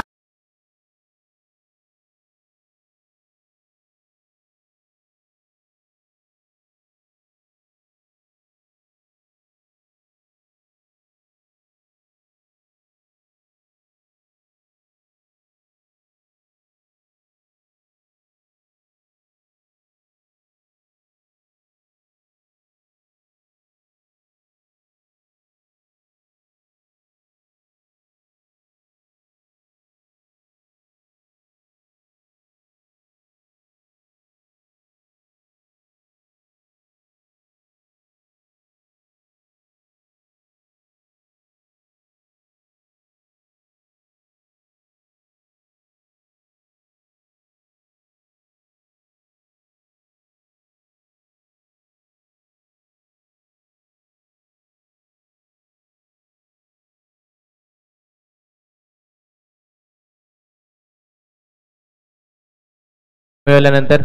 B: मिळाल्यानंतर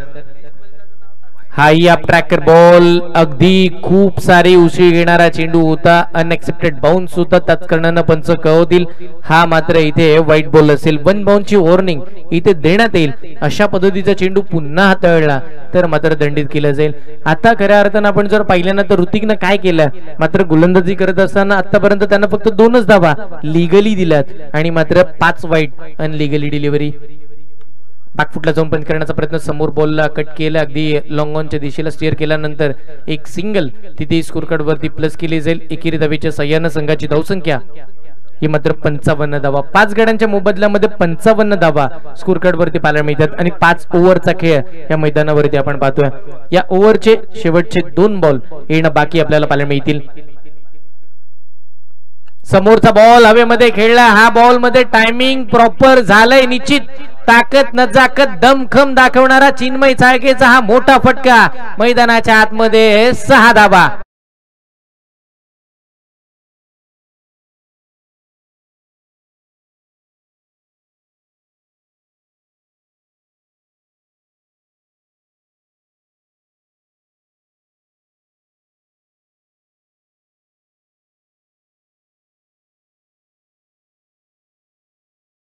B: हाई अप ट्रॅकर बॉल. अगदी खूप सारे उसळी घेणारा चेंडू होता. अनएक्सेप्टेड बाउन्स होता. तत्काळ पंच कळवतील. हा मात्र इथे व्हाईट बॉल असेल. 1 बाउन्सची वॉर्निंग इथे देण्यात येईल. अशा पद्धतीचा चेंडू पुन्हा हाताळला तर मात्र दंडित केला जाईल. आता खऱ्या अर्थानं आपण जर पाहिलं तर ऋतिकनं काय केलं, मात्र गोलंदाजी करत असताना आतापर्यंत त्यांना फक्त 2च धावा लिगली दिल्यात आणि मात्र 5 वाईट अनलिगली डिलिव्हरी. बॅकफुटला जाऊन बंद करण्याचा प्रयत्न. समोर बॉलला कट केला, अगदी लॉंग ऑनच्या दिशेला स्टिअर केल्यानंतर एक सिंगल तिथे स्कोर कार्ड वरती प्लस केली जाईल. एकेरी धावेच्या सहाय्यानं संघाची धावसंख्या ही मात्र 55 धावा. 5 गड्यांच्या मोबदल्यामध्ये 55 धावा स्कोर कार्ड वरती पाहायला मिळतात आणि 5 ओव्हरचा खेळ या मैदानावरती आपण पाहतोय. या ओव्हरचे शेवटचे 2 बॉल येणं बाकी आपल्याला पाहायला मिळतील. समोरचा बॉल हवेमध्ये खेळला. हा बॉल मध्ये टायमिंग प्रॉपर झालंय निश्चित. ताकद नजाकत दमखम दाखवणारा चिन्मय चाळकेचा हा मोठा फटका. मैदानाच्या आतमध्ये 6 धावा.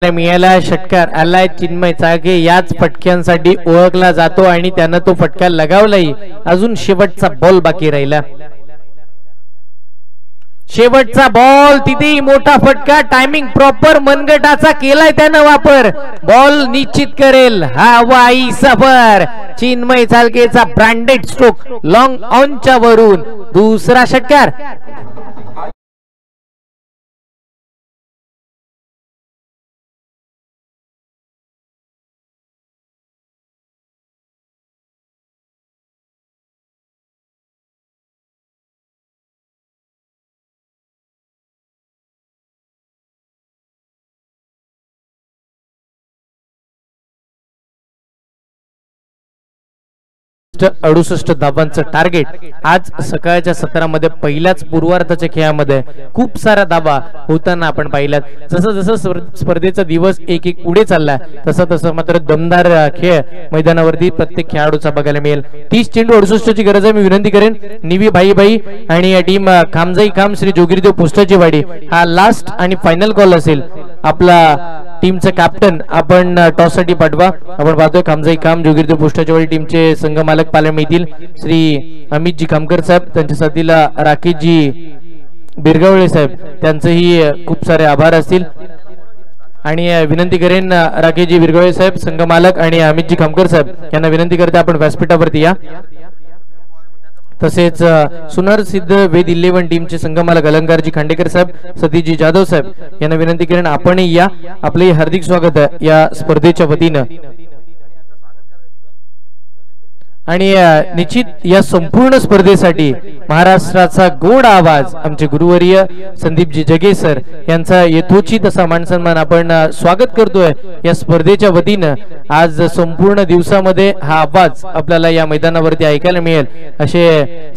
B: मिळाला षटकार आलाय. चिन्मय चाळके याच फटक्यांसाठी ओळखला जातो आणि त्यानं तो फटका लगावलाही. अजून शेवटचा बॉल बाकी राहिला. शेवटचा बॉल, तिथेही मोठा फटका. टायमिंग प्रॉपर मनगटाचा केलाय त्यानं वापर. बॉल निश्चित करेल हा वाई सफर. चिन्मय चाळकेचा ब्रँडेड स्ट्रोक लॉंग ऑनच्या वरून. दुसरा षटकार. 68 धावांचं टार्गेट. आज सकाळच्या सत्रामध्ये पहिल्याच पूर्वार्धाच्या खेळामध्ये खूप सारा धावा होताना आपण पाहिल्यात. जसं जसं स्पर्धेचा दिवस एक एक पुढे चालला तसं तसं मात्र दमदार खेळ मैदानावरती प्रत्येक खेळाडूचा बघायला मिळेल. 30 चेंडू 68 ची गरज आहे. मी विनंती करेन निवी भाई आणि टीम खामजाई खाम श्री जोगिरीदेव पुष्टाची वाडी हा लास्ट आणि फायनल कॉल असेल. आपला टीमचं कॅप्टन आपण टॉस साठी पाठवा. आपण पाहतोय खामजाई खाम जोगिरीदेव पुष्टाची वाडी टीमचे संघ मालक पाहायला मिळतील श्री अमितजी खामकर साहेब, त्यांच्या साथीला राकेशजी बिरगावळे साहेब, त्यांचेही खूप सारे आभार असतील. आणि विनंती करेन राकेशजी बिरगावळे साहेब संघ मालक आणि अमितजी खामकर साहेब यांना विनंती करते आपण व्यासपीठावरती या. तसेच सुनार सिद्ध वेद 11 टीमचे संघ मालक अलंकारजी खांडेकर साहेब, सतीशजी जाधव साहेब यांना विनंती करेन आपणही या. आपले हार्दिक स्वागत आहे या स्पर्धेच्या वतीनं. आणि निश्चित या संपूर्ण स्पर्धेसाठी महाराष्ट्राचा गोड आवाज आमचे गुरुवर्य संदीपजी जगे सर यांचा यथोचित असा मानसन्मान आपण स्वागत करतोय या स्पर्धेच्या वतीनं. आज संपूर्ण दिवसामध्ये हा आवाज आपल्याला या मैदानावरती ऐकायला मिळेल असे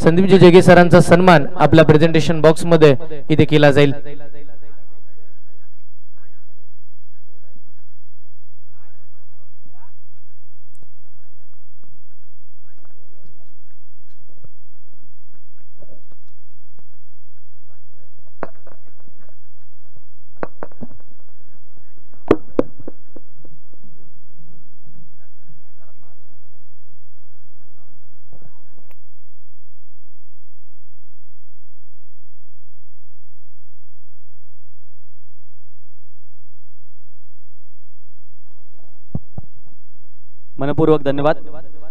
B: संदीपजी जगे सरांचा सन्मान आपल्या प्रेझेंटेशन बॉक्स मध्ये इथे केला जाईल.
C: मनपूर्वक धन्यवाद.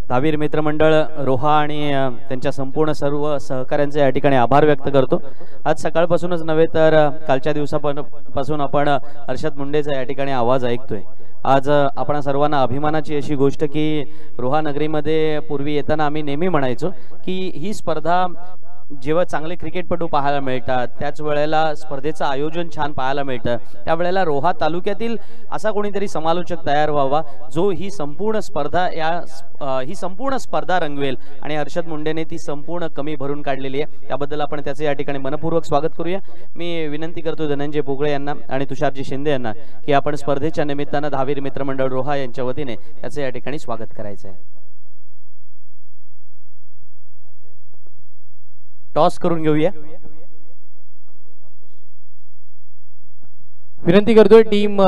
C: धावीर मित्रमंडळ रोहा आणि त्यांच्या संपूर्ण सर्व सहकाऱ्यांचे या ठिकाणी आभार व्यक्त करतो. आज सकाळपासूनच नव्हे तर कालच्या दिवसापासून आपण हर्षद मुंडेचा या ठिकाणी आवाज ऐकतोय. आज आपण सर्वांना अभिमानाची अशी गोष्ट की रोहा नगरीमध्ये पूर्वी येताना आम्ही नेहमी म्हणायचो की ही स्पर्धा जेव्हा चांगले क्रिकेटपटू पाहायला मिळतात त्याच वेळेला स्पर्धेचं आयोजन छान पाहायला मिळतं, त्यावेळेला रोहा तालुक्यातील असा कोणीतरी समालोचक तयार व्हावा जो ही संपूर्ण स्पर्धा रंगवेल. आणि हर्षद मुंडेने ती संपूर्ण कमी भरून काढलेली आहे. त्याबद्दल आपण त्याचे या ठिकाणी मनपूर्वक स्वागत करूया. मी विनंती करतो धनंजय पोगळे यांना आणि तुषारजी शिंदे यांना की आपण स्पर्धेच्या निमित्तानं धावीर मित्रमंडळ रोहा यांच्या वतीने त्याचे या ठिकाणी स्वागत करायचं आहे. टॉस करून घेऊया.
B: विनंती करतोय टीम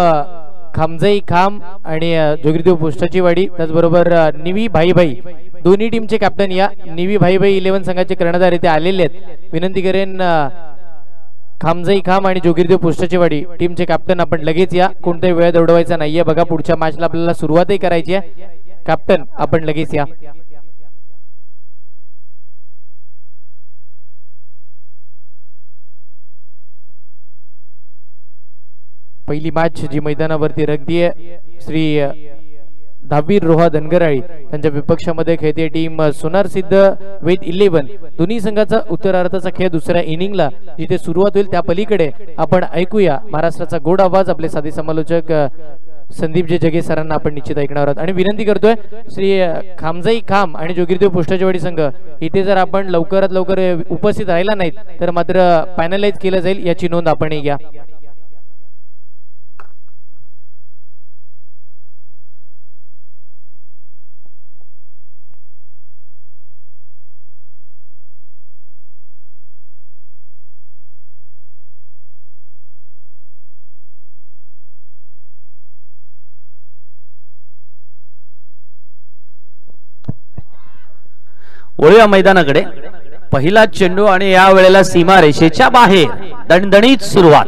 B: खामजाई खाम आणि जोगिरीदेव पुष्टाची वाडी त्याचबरोबर निवी भाई दोन्ही टीमचे कॅप्टन या. निवी भाई 11 संघाचे कर्णधार इथे आलेले आहेत. विनंती करेन खामजाई खाम आणि जोगिरीदेव पुष्टाची वाडी टीमचे कॅप्टन आपण लगेच या. कोणताही वेळ दौडवायचा नाहीये. बघा पुढच्या मॅचला आपल्याला सुरुवातही करायची आहे. कॅप्टन आपण लगेच या. पहिली मॅच जी मैदानावरती रंगतीये श्री धावीर रोहा धनगराळी त्यांच्या विपक्षामध्ये खेळते टीम सुनार सिद्ध वेद 11. दोन्ही संघाचा उत्तरार्धाचा खेळ दुसऱ्या इनिंगला जिथे सुरुवात होईल त्या पलीकडे आपण ऐकूया महाराष्ट्राचा गोड आवाज. आपले साधी समालोचक संदीपजी जगे सरांना आपण निश्चित ऐकणार आहोत. आणि विनंती करतोय श्री खामजाई खाम आणि जोगिरीदेव पुष्टाची वाडी संघ इथे जर आपण लवकरात लवकर उपस्थित राहिला नाहीत तर मात्र फायनलाइज केलं जाईल याची नोंद आपण घ्या.
C: वळूया मैदानाकडे. पहिला चेंडू आणि या वेळेला सीमा रेषेच्या बाहेर दणदणीत सुरुवात.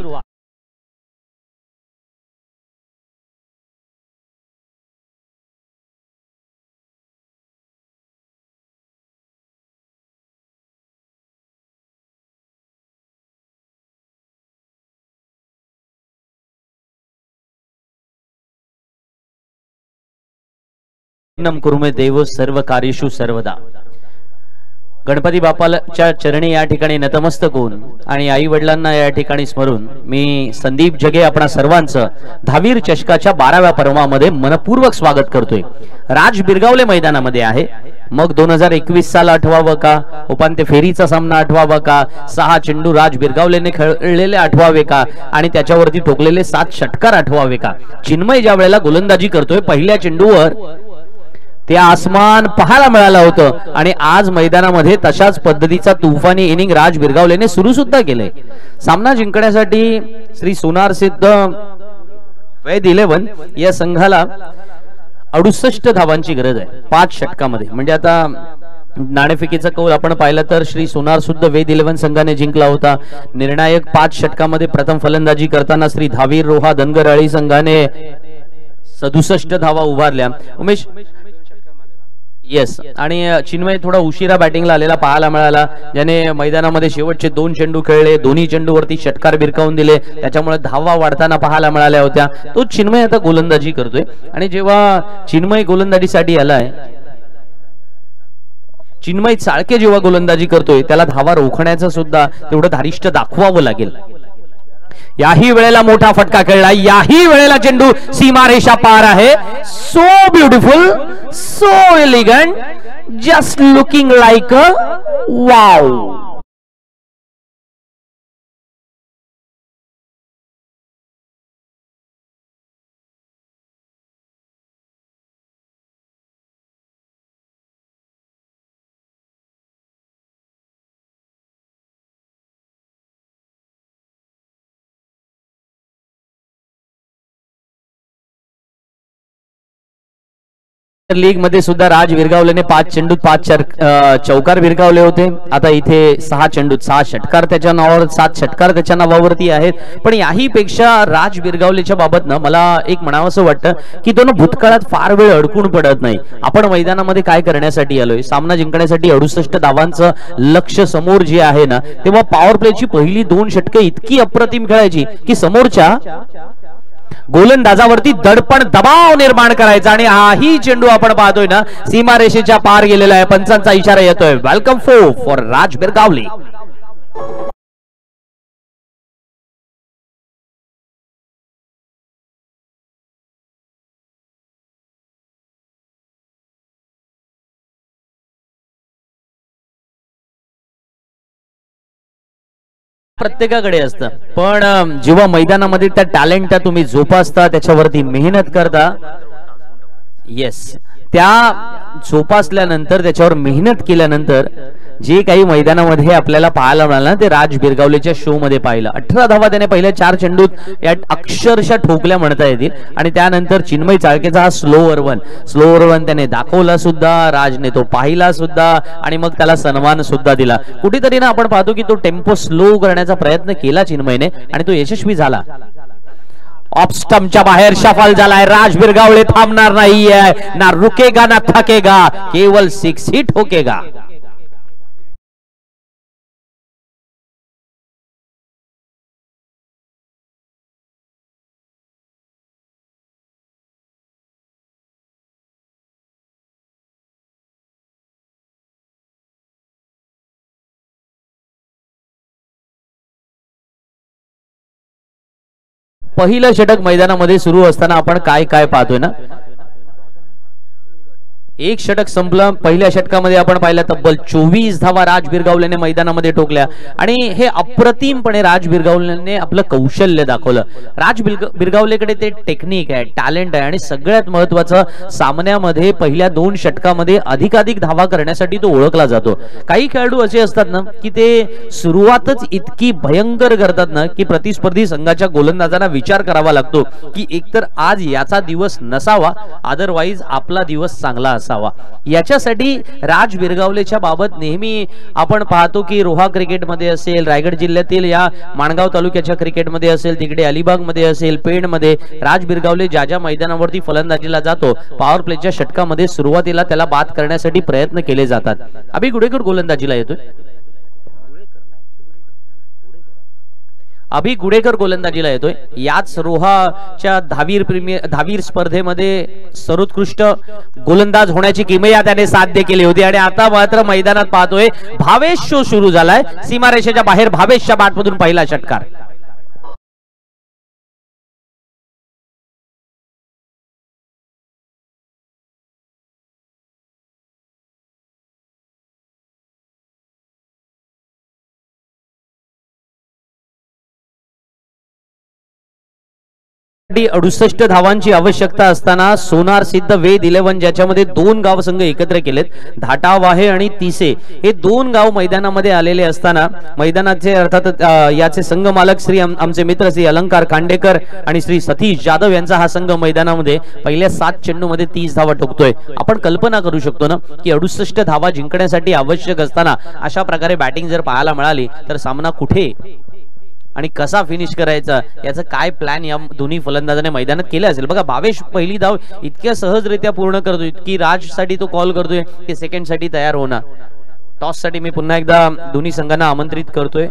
C: कुर्मे देव सर्व कार्येषु सर्वदा. गणपती बाप्पाच्या चरणी या ठिकाणी नतमस्तक होऊन आणि आई वडिलांना या ठिकाणी स्मरून मी संदीप जगे आपणा सर्वांचं धावीर चषकाच्या 12व्या पर्वामध्ये मनपूर्वक स्वागत करतोय. राज बिरगावले मैदानामध्ये आहे. मग 2021 साल आठवावं का, उपांत्य फेरीचा सामना आठवावा का, 6 चेंडू राज बिरगावलेने खेळलेले आठवावे का आणि त्याच्यावरती ठोकलेले 7 षटकार आठवावे का. चिन्मय ज्या वेळेला गोलंदाजी करतोय पहिल्या चेंडूवर ते आसमान पाहायला मिळालं होतं आणि आज मैदानामध्ये तशाच पद्धतीचा तुफानी इनिंग राज बिरगावलेने सुरू सुद्धा केलंय. सामना जिंकण्यासाठी श्री सोनार सिद्ध वैद 11 या संघाला 68 धावांची गरज आहे 5 षटकामध्ये. म्हणजे आता नाणेफेकीचा कौल आपण पाहिला तर श्री सोनार सुद्धा वेद 11 संघाने जिंकला होता. निर्णायक 5 षटकामध्ये प्रथम फलंदाजी करताना श्री धावीर रोहा धनगरहळ्ळी संघाने 67 धावा उभारल्या. उमेश येस, आणि चिन्मय थोडा उशिरा बॅटिंगला आलेला पाहायला मिळाला, ज्याने मैदानामध्ये शेवटचे 2 चेंडू खेळले, दोन्ही चेंडूवरती षटकार भिरकावून दिले, त्याच्यामुळे धावा वाढताना पाहायला मिळाल्या होत्या. तो चिन्मय आता गोलंदाजी करतोय आणि जेव्हा चिन्मय गोलंदाजीसाठी आलाय, चिन्मय चाळके जेव्हा गोलंदाजी करतोय त्याला धावा रोखण्याचं सुद्धा तेवढं धारिष्ट दाखवावं लागेल. याही वेळेला मोठा फटका खेळला, याही वेळेला चेंडू सीमारेषा पार आहे. So beautiful, so elegant, just looking like a wow. League मध्ये सुद्धा राज विरगावलेने 5 चेंडूत 5 चौकार विरगावले होते. आता इथे 6 चेंडूत 6 षटकार त्याच्या नावावर, 7 षटकार त्याच्या नावावरती आहेत. पण याही पेक्षा राज विरगावलेच्या बाबत ना मला एक म्हणावंसं वाटतं की तो ना भूतकाळात फार वेळ अडकून पडत नाही. आपण मैदानामध्ये काय करण्यासाठी आलोय, सामना जिंकण्यासाठी 68 धावांचं लक्ष समोर जे आहे ना, तेव्हा पॉवर प्लेची पहिली 2 षटके इतकी अप्रतिम खेळायची की समोरच्या गोलंदाजावरती दडपण दबाव निर्माण करायचा. आणि हाही चेंडू आपण पाहतोय ना सीमारेषेच्या पार गेलेला आहे. पंचांचा इशारा येतोय, वेलकम फॉर राज बिरगावले. प्रत्येकाकडे असतं, पण जेव्हा मैदानामध्ये त्या टॅलेंट तुम्ही जोपासता, त्याच्यावरती मेहनत करता, येस, त्या जोपासल्यानंतर त्याच्यावर मेहनत केल्यानंतर जे काही मैदानामध्ये आपल्याला पाहायला मिळालं ना, ते राज बिरगावलेच्या शो मध्ये पाहिलं. 18 धावा त्याने पहिल्या 4 चेंडूत या अक्षरशः ठोकल्या म्हणता येतील. आणि त्यानंतर चिन्मय चाळकेचा हा स्लोअर वन त्याने दाखवला सुद्धा, राजने तो पाहिला सुद्धा आणि मग त्याला सन्मान सुद्धा दिला. कुठेतरी ना आपण पाहतो की तो टेम्पो स्लो करण्याचा प्रयत्न केला चिन्मयने आणि तो यशस्वी झाला. ऑफ स्टंपच्या बाहेर शफल झालाय. राज बिरगावले थांबणार नाहीये, ना रुकेगा ना थकेगा, केवल 6 ही ठोकेगा. पहिलं षटक मैदानामध्ये सुरू असताना आपण काय काय पाहतोय ना, एक षटक संपलं. पहिल्या षटकामध्ये आपण पाहिलं तब्बल 24 धावा राज बिरगावलेने मैदानामध्ये ठोकल्या आणि हे अप्रतिमपणे राज बिरगावलेने आपलं कौशल्य दाखवलं. राज बिरगावलेकडे ते टेक्निक आहे, टॅलेंट आहे आणि सगळ्यात महत्वाचं सामन्यामध्ये पहिल्या 2 षटकामध्ये अधिकाधिक धावा करण्यासाठी तो ओळखला जातो. काही खेळाडू असे असतात ना की ते सुरुवातच इतकी भयंकर करतात ना की प्रतिस्पर्धी संघाच्या गोलंदाजांना विचार करावा लागतो की एकतर आज याचा दिवस नसावा, अदरवाईज आपला दिवस चांगला असावा. याच्यासाठी राज बिरगावलेच्या बाबत नेहमी आपण पाहतो की रोहा क्रिकेटमध्ये असेल, रायगड जिल्ह्यातील या माणगाव तालुक्याच्या क्रिकेटमध्ये असेल, तिकडे अलिबाग मध्ये असेल, पेण मध्ये राज बिरगावले ज्या ज्या मैदानावरती फलंदाजीला जातो, पॉवर प्लेच्या षटकामध्ये सुरुवातीला त्याला बाद करण्यासाठी प्रयत्न केले जातात. अभि गुडेकर गोलंदाजीला येतोय. अभि गुडेकर गोलंदाजीला येतोय. याच रोहाच्या धावीर स्पर्धेमध्ये सर्वोत्कृष्ट गोलंदाज होण्याची किमया त्याने साध्य केली होती आणि आता मात्र मैदानात पाहतोय भावेश शो सुरू झालाय. सीमारेषेच्या बाहेर भावेशच्या बॅटमधून पहिला षटकार. 68 धावांची आवश्यकता असताना सोनार सिद्ध वेद 11 ज्याच्यामध्ये 2 गाव संघ एकत्र केलेत, धाटा वाहे आणि तिसे, हे 2 गाव मैदानामध्ये आलेले असताना मैदानाचे अर्थात याचे संघ मालक श्री आमचे मित्र श्री अलंकार खांडेकर आणि श्री सतीश जाधव यांचा हा संघ मैदानामध्ये पहिल्या 7 चेंडूमध्ये 30 धावा ठोकतोय. आपण कल्पना करू शकतो ना की 68 धावा जिंकण्यासाठी आवश्यक असताना अशा प्रकारे बॅटिंग जर पाहायला मिळाली तर सामना कुठे आणि कसा फिनिश करायचा याचा काय प्लॅन या दोन्ही फलंदाजाने मैदानात केले असेल. बघा भावेश पहिली धाव इतक्या सहजरित्या पूर्ण करतोय की राजसाठी तो कॉल करतोय की सेकंड साठी तयार होणार. टॉस साठी मी पुन्हा एकदा दोन्ही संघांना आमंत्रित करतोय.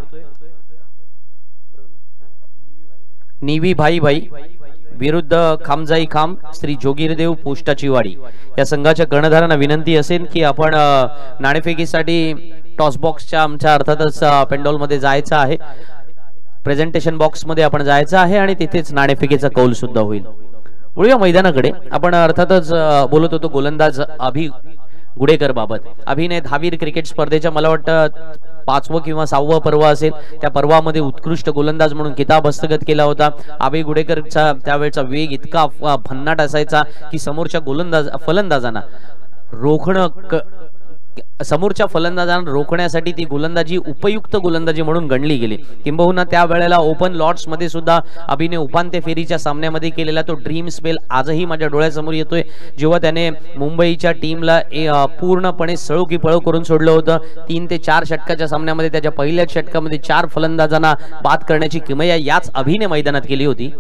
C: निवी भाई विरुद्ध खामजाई खाम श्री जोगीरदेव पोस्टाची वाडी या संघाच्या कर्णधारांना विनंती असेल की आपण नाणेफेकीसाठी टॉस बॉक्सच्या आमच्या अर्थातच पेंडॉल मध्ये जायचं आहे, प्रेझेंटेशन बॉक्स मध्ये आपण जायचं आहे आणि तिथेच नाणेफेकीचा कौल सुद्धा होईल. वळूया मैदानाकडे. आपण अर्थातच बोलत होतो गोलंदाज अभि गुडेकर बाबत. अभिने धावीर क्रिकेट स्पर्धेच्या मला वाटतं 5वं किंवा 6वं पर्व असेल, त्या पर्वामध्ये उत्कृष्ट गोलंदाज म्हणून किताब हस्तगत केला होता. अभि गुडेकरचा त्यावेळचा वेग इतका भन्नाट असायचा की समोरच्या फलंदाजांना रोखण्यासाठी ती गोलंदाजी उपयुक्त गोलंदाजी म्हणून गणली गेली. किंबहुना त्यावेळेला ओपन लॉर्ड्स मध्ये सुद्धा अभिने उपांत्य फेरीच्या सामन्यामध्ये केलेला तो ड्रीम स्पेल आजही माझ्या डोळ्यासमोर येतोय, जेव्हा त्याने मुंबईच्या टीमला पूर्णपणे सळो की पळो करून सोडलं होतं. 3 ते 4 षटकाच्या सामन्यामध्ये त्याच्या पहिल्याच षटकामध्ये 4 फलंदाजांना बाद करण्याची किमया याच अभिने मैदानात केली होती.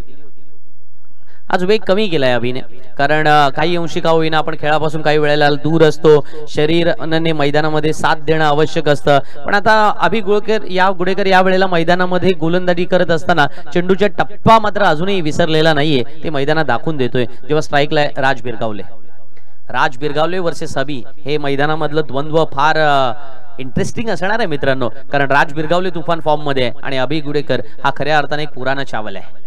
C: आज वेग कमी केलाय अभिने, कारण काही अंशी का होईना आपण खेळापासून काही वेळेला दूर असतो, शरीराने मैदानामध्ये साथ देणं आवश्यक असतं. पण आता अभि गुडेकर या वेळेला मैदानामध्ये गोलंदाजी करत असताना चेंडूचा टप्पा मात्र अजूनही विसरलेला नाहीये, ते मैदानात दाखवून देतोय. जेव्हा स्ट्राईकला राज बिरगावले वर्सेस अभि, हे मैदानामधलं द्वंद्व फार इंटरेस्टिंग असणार आहे मित्रांनो, कारण राज बिरगावले तुफान फॉर्म मध्ये आहे आणि अभि गुडेकर हा खऱ्या अर्थाने एक पुराणा चावल आहे.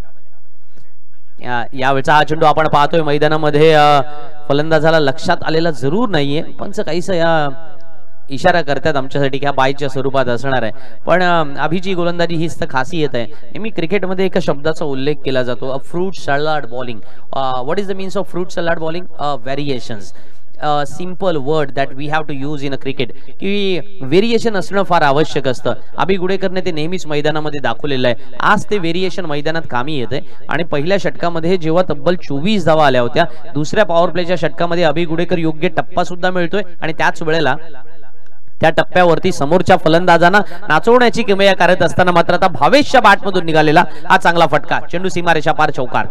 C: यावेळचा हा चेंडू आपण पाहतोय मैदानामध्ये फलंदाजाला लक्षात आलेला जरूर नाहीये, पंच काहीसा या इशारा करतात आमच्यासाठी की हा बायच्या स्वरूपात असणार आहे. पण अभिची गोलंदाजी हीच तर खासियत आहे. नेहमी क्रिकेटमध्ये एका शब्दाचा उल्लेख केला जातो, a fruit salad bowling. What is the means of fruit salad bowling? Variations, simple word that we have to use in a cricket, की व्हेरिएशन असणं फार आवश्यक असतं. अभि गुडेकरने ते नेहमीच मैदानामध्ये दाखवलेलं आहे. आज ते व्हेरिएशन मैदानात कामी येते आणि पहिल्या षटकामध्ये जेव्हा तब्बल 24 धावा आल्या होत्या, दुसऱ्या पॉवर प्लेच्या षटकामध्ये अभि गुडेकर योग्य टप्पा सुद्धा मिळतोय आणि त्याच वेळेला त्या टप्प्यावरती समोरच्या फलंदाजांना नाचवण्याची किमया करत असताना मात्र आता भावेशच्या बॅटमधून निघालेला हा चांगला फटका, चेंडू सीमारेषा पार चौकार.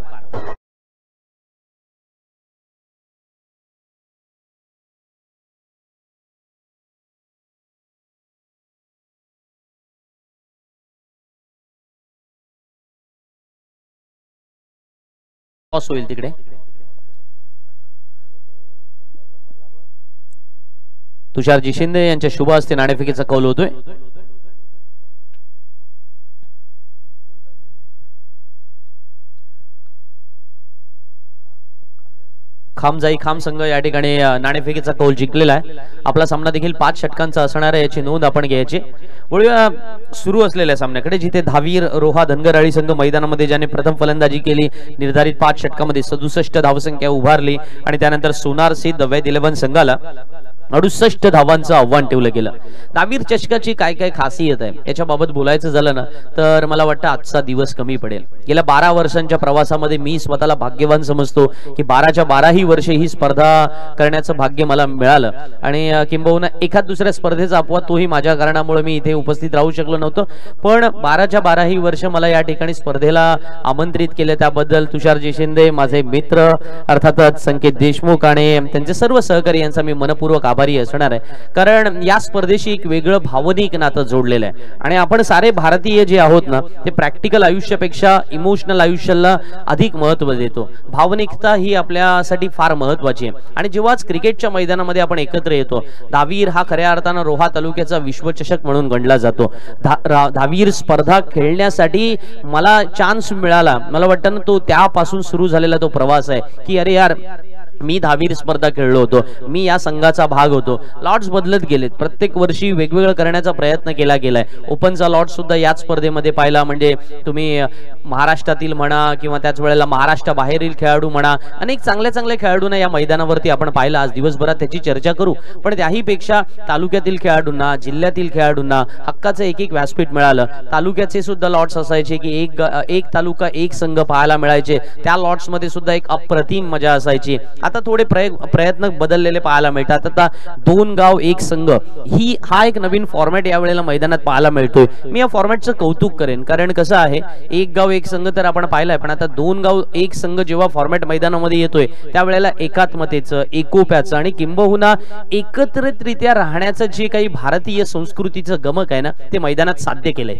C: होईल तिकडे तुषारजी शिंदे यांच्या शुभ हस्ते नाणेफेकीचा कौल होतोय. खामजाई खाम संघ या ठिकाणी नाणेफेकीचा कौल जिंकलेला आहे. आपला सामना देखील 5 षटकांचा असणार आहे, याची नोंद आपण घ्यायची. वळूया सुरू असलेल्या सामन्याकडे, जिथे धावीर रोहा धनगरआळी संघ मैदानामध्ये ज्याने प्रथम फलंदाजी केली, निर्धारित 5 षटकामध्ये 67 धावसंख्या उभारली आणि त्यानंतर सोनार सिद्ध वेद 11 संघाला 68 धावांचं आव्हान ठेवलं गेलं. धावीर चषकाची काय काय खासियत आहे याच्याबाबत बोलायचं झालं ना तर मला वाटतं आजचा दिवस कमी पडेल. गेल्या 12 वर्षांच्या प्रवासामध्ये मी स्वतःला भाग्यवान समजतो की 12च्या 12ही वर्षे ही स्पर्धा करण्याचं भाग्य मला मिळालं आणि किंबहुना एखाद दुसऱ्या स्पर्धेचा अपवाद तोही माझ्या कारणामुळे मी इथे उपस्थित राहू शकलो नव्हतो. पण 12च्या 12ही वर्ष मला या ठिकाणी स्पर्धेला आमंत्रित केले, त्याबद्दल तुषारजी शिंदे, माझे मित्र अर्थातच संकेत देशमुख आणि त्यांचे सर्व सहकारी यांचा मी मनपूर्वक आभारी असणार आहे. कारण या स्पर्धेशी एक वेगळं भावनिक नातं जोडलेलं आहे आणि आपण सारे भारतीय जे आहोत ना ते प्रॅक्टिकल आयुष्यापेक्षा इमोशनल आयुष्याला अधिक महत्त्व देतो. भावनिकता ही आपल्यासाठी फार महत्त्वाची आहे आणि जेव्हाच क्रिकेटच्या मैदानामध्ये आपण एकत्र येतो, धावीर हा खऱ्या अर्थानं रोहा तालुक्याचा विश्वचषक म्हणून गणला जातो. धावीर स्पर्धा खेळण्यासाठी मला चान्स मिळाला, मला वाटतं ना तो त्यापासून सुरू झालेला तो प्रवास आहे की अरे यार मी धावीर स्पर्धा खेळलो होतो, मी या संघाचा भाग होतो. लॉट्स बदलत गेलेत, प्रत्येक वर्षी वेगवेगळं करण्याचा प्रयत्न केला गेलाय. ओपनचा लॉट सुद्धा याच स्पर्धेमध्ये पाहिला. म्हणजे तुम्ही महाराष्ट्रातील म्हणा किंवा त्याच वेळेला महाराष्ट्राबाहेरील खेळाडू म्हणा, अनेक चांगल्या चांगल्या खेळाडूंना या मैदानावरती आपण पाहिलं. आज दिवसभरात त्याची चर्चा करू, पण त्याही पेक्षा तालुक्यातील खेळाडूंना, जिल्ह्यातील खेळाडूंना हक्काचं एक व्यासपीठ मिळालं. तालुक्याचे सुद्धा लॉट्स असायचे की एक तालुका एक संघ पाहायला मिळायचे. त्या लॉट्स मध्ये सुद्धा एक अप्रतिम मजा असायची. आता थोडे प्रयत्न बदललेले पाहायला मिळतात. आता 2 गाव 1 संघ हा एक नवीन फॉर्मॅट या वेळेला मैदानात पाहायला मिळतोय. मी या फॉर्मॅटचं कौतुक करेन, कारण कसं आहे, 1 गाव 1 संघ तर आपण पाहिलाय, पण आता 2 गाव 1 संघ जेव्हा फॉर्मॅट मैदानामध्ये येतोय त्यावेळेला एकात्मतेचं, एकोप्याचं आणि किंबहुना एकत्रितरित्या राहण्याचं जे काही भारतीय संस्कृतीचं गमक आहे ना, ते मैदानात साध्य केलंय.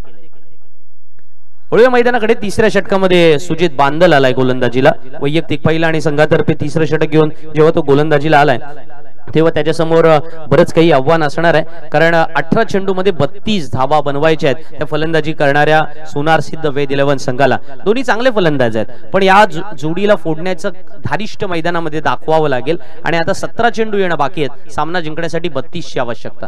C: वळूया मैदानाकडे. तिसऱ्या षटकामध्ये सुजित बांदल आलाय गोलंदाजीला. वैयक्तिक पहिला आणि संघातर्फे तिसरं षटक घेऊन जेव्हा तो गोलंदाजीला आलाय तेव्हा त्याच्यासमोर बरंच काही आव्हान असणार आहे. कारण 18 चेंडूमध्ये 32 धावा बनवायच्या आहेत त्या फलंदाजी करणाऱ्या सोनार सिद्ध वेद 11 संघाला. दोन्ही चांगले फलंदाज आहेत, पण या जोडीला फोडण्याचं धारिष्ट मैदानामध्ये दाखवावं लागेल. आणि आता 17 चेंडू येणं बाकी आहेत. सामना जिंकण्यासाठी 32 ची आवश्यकता.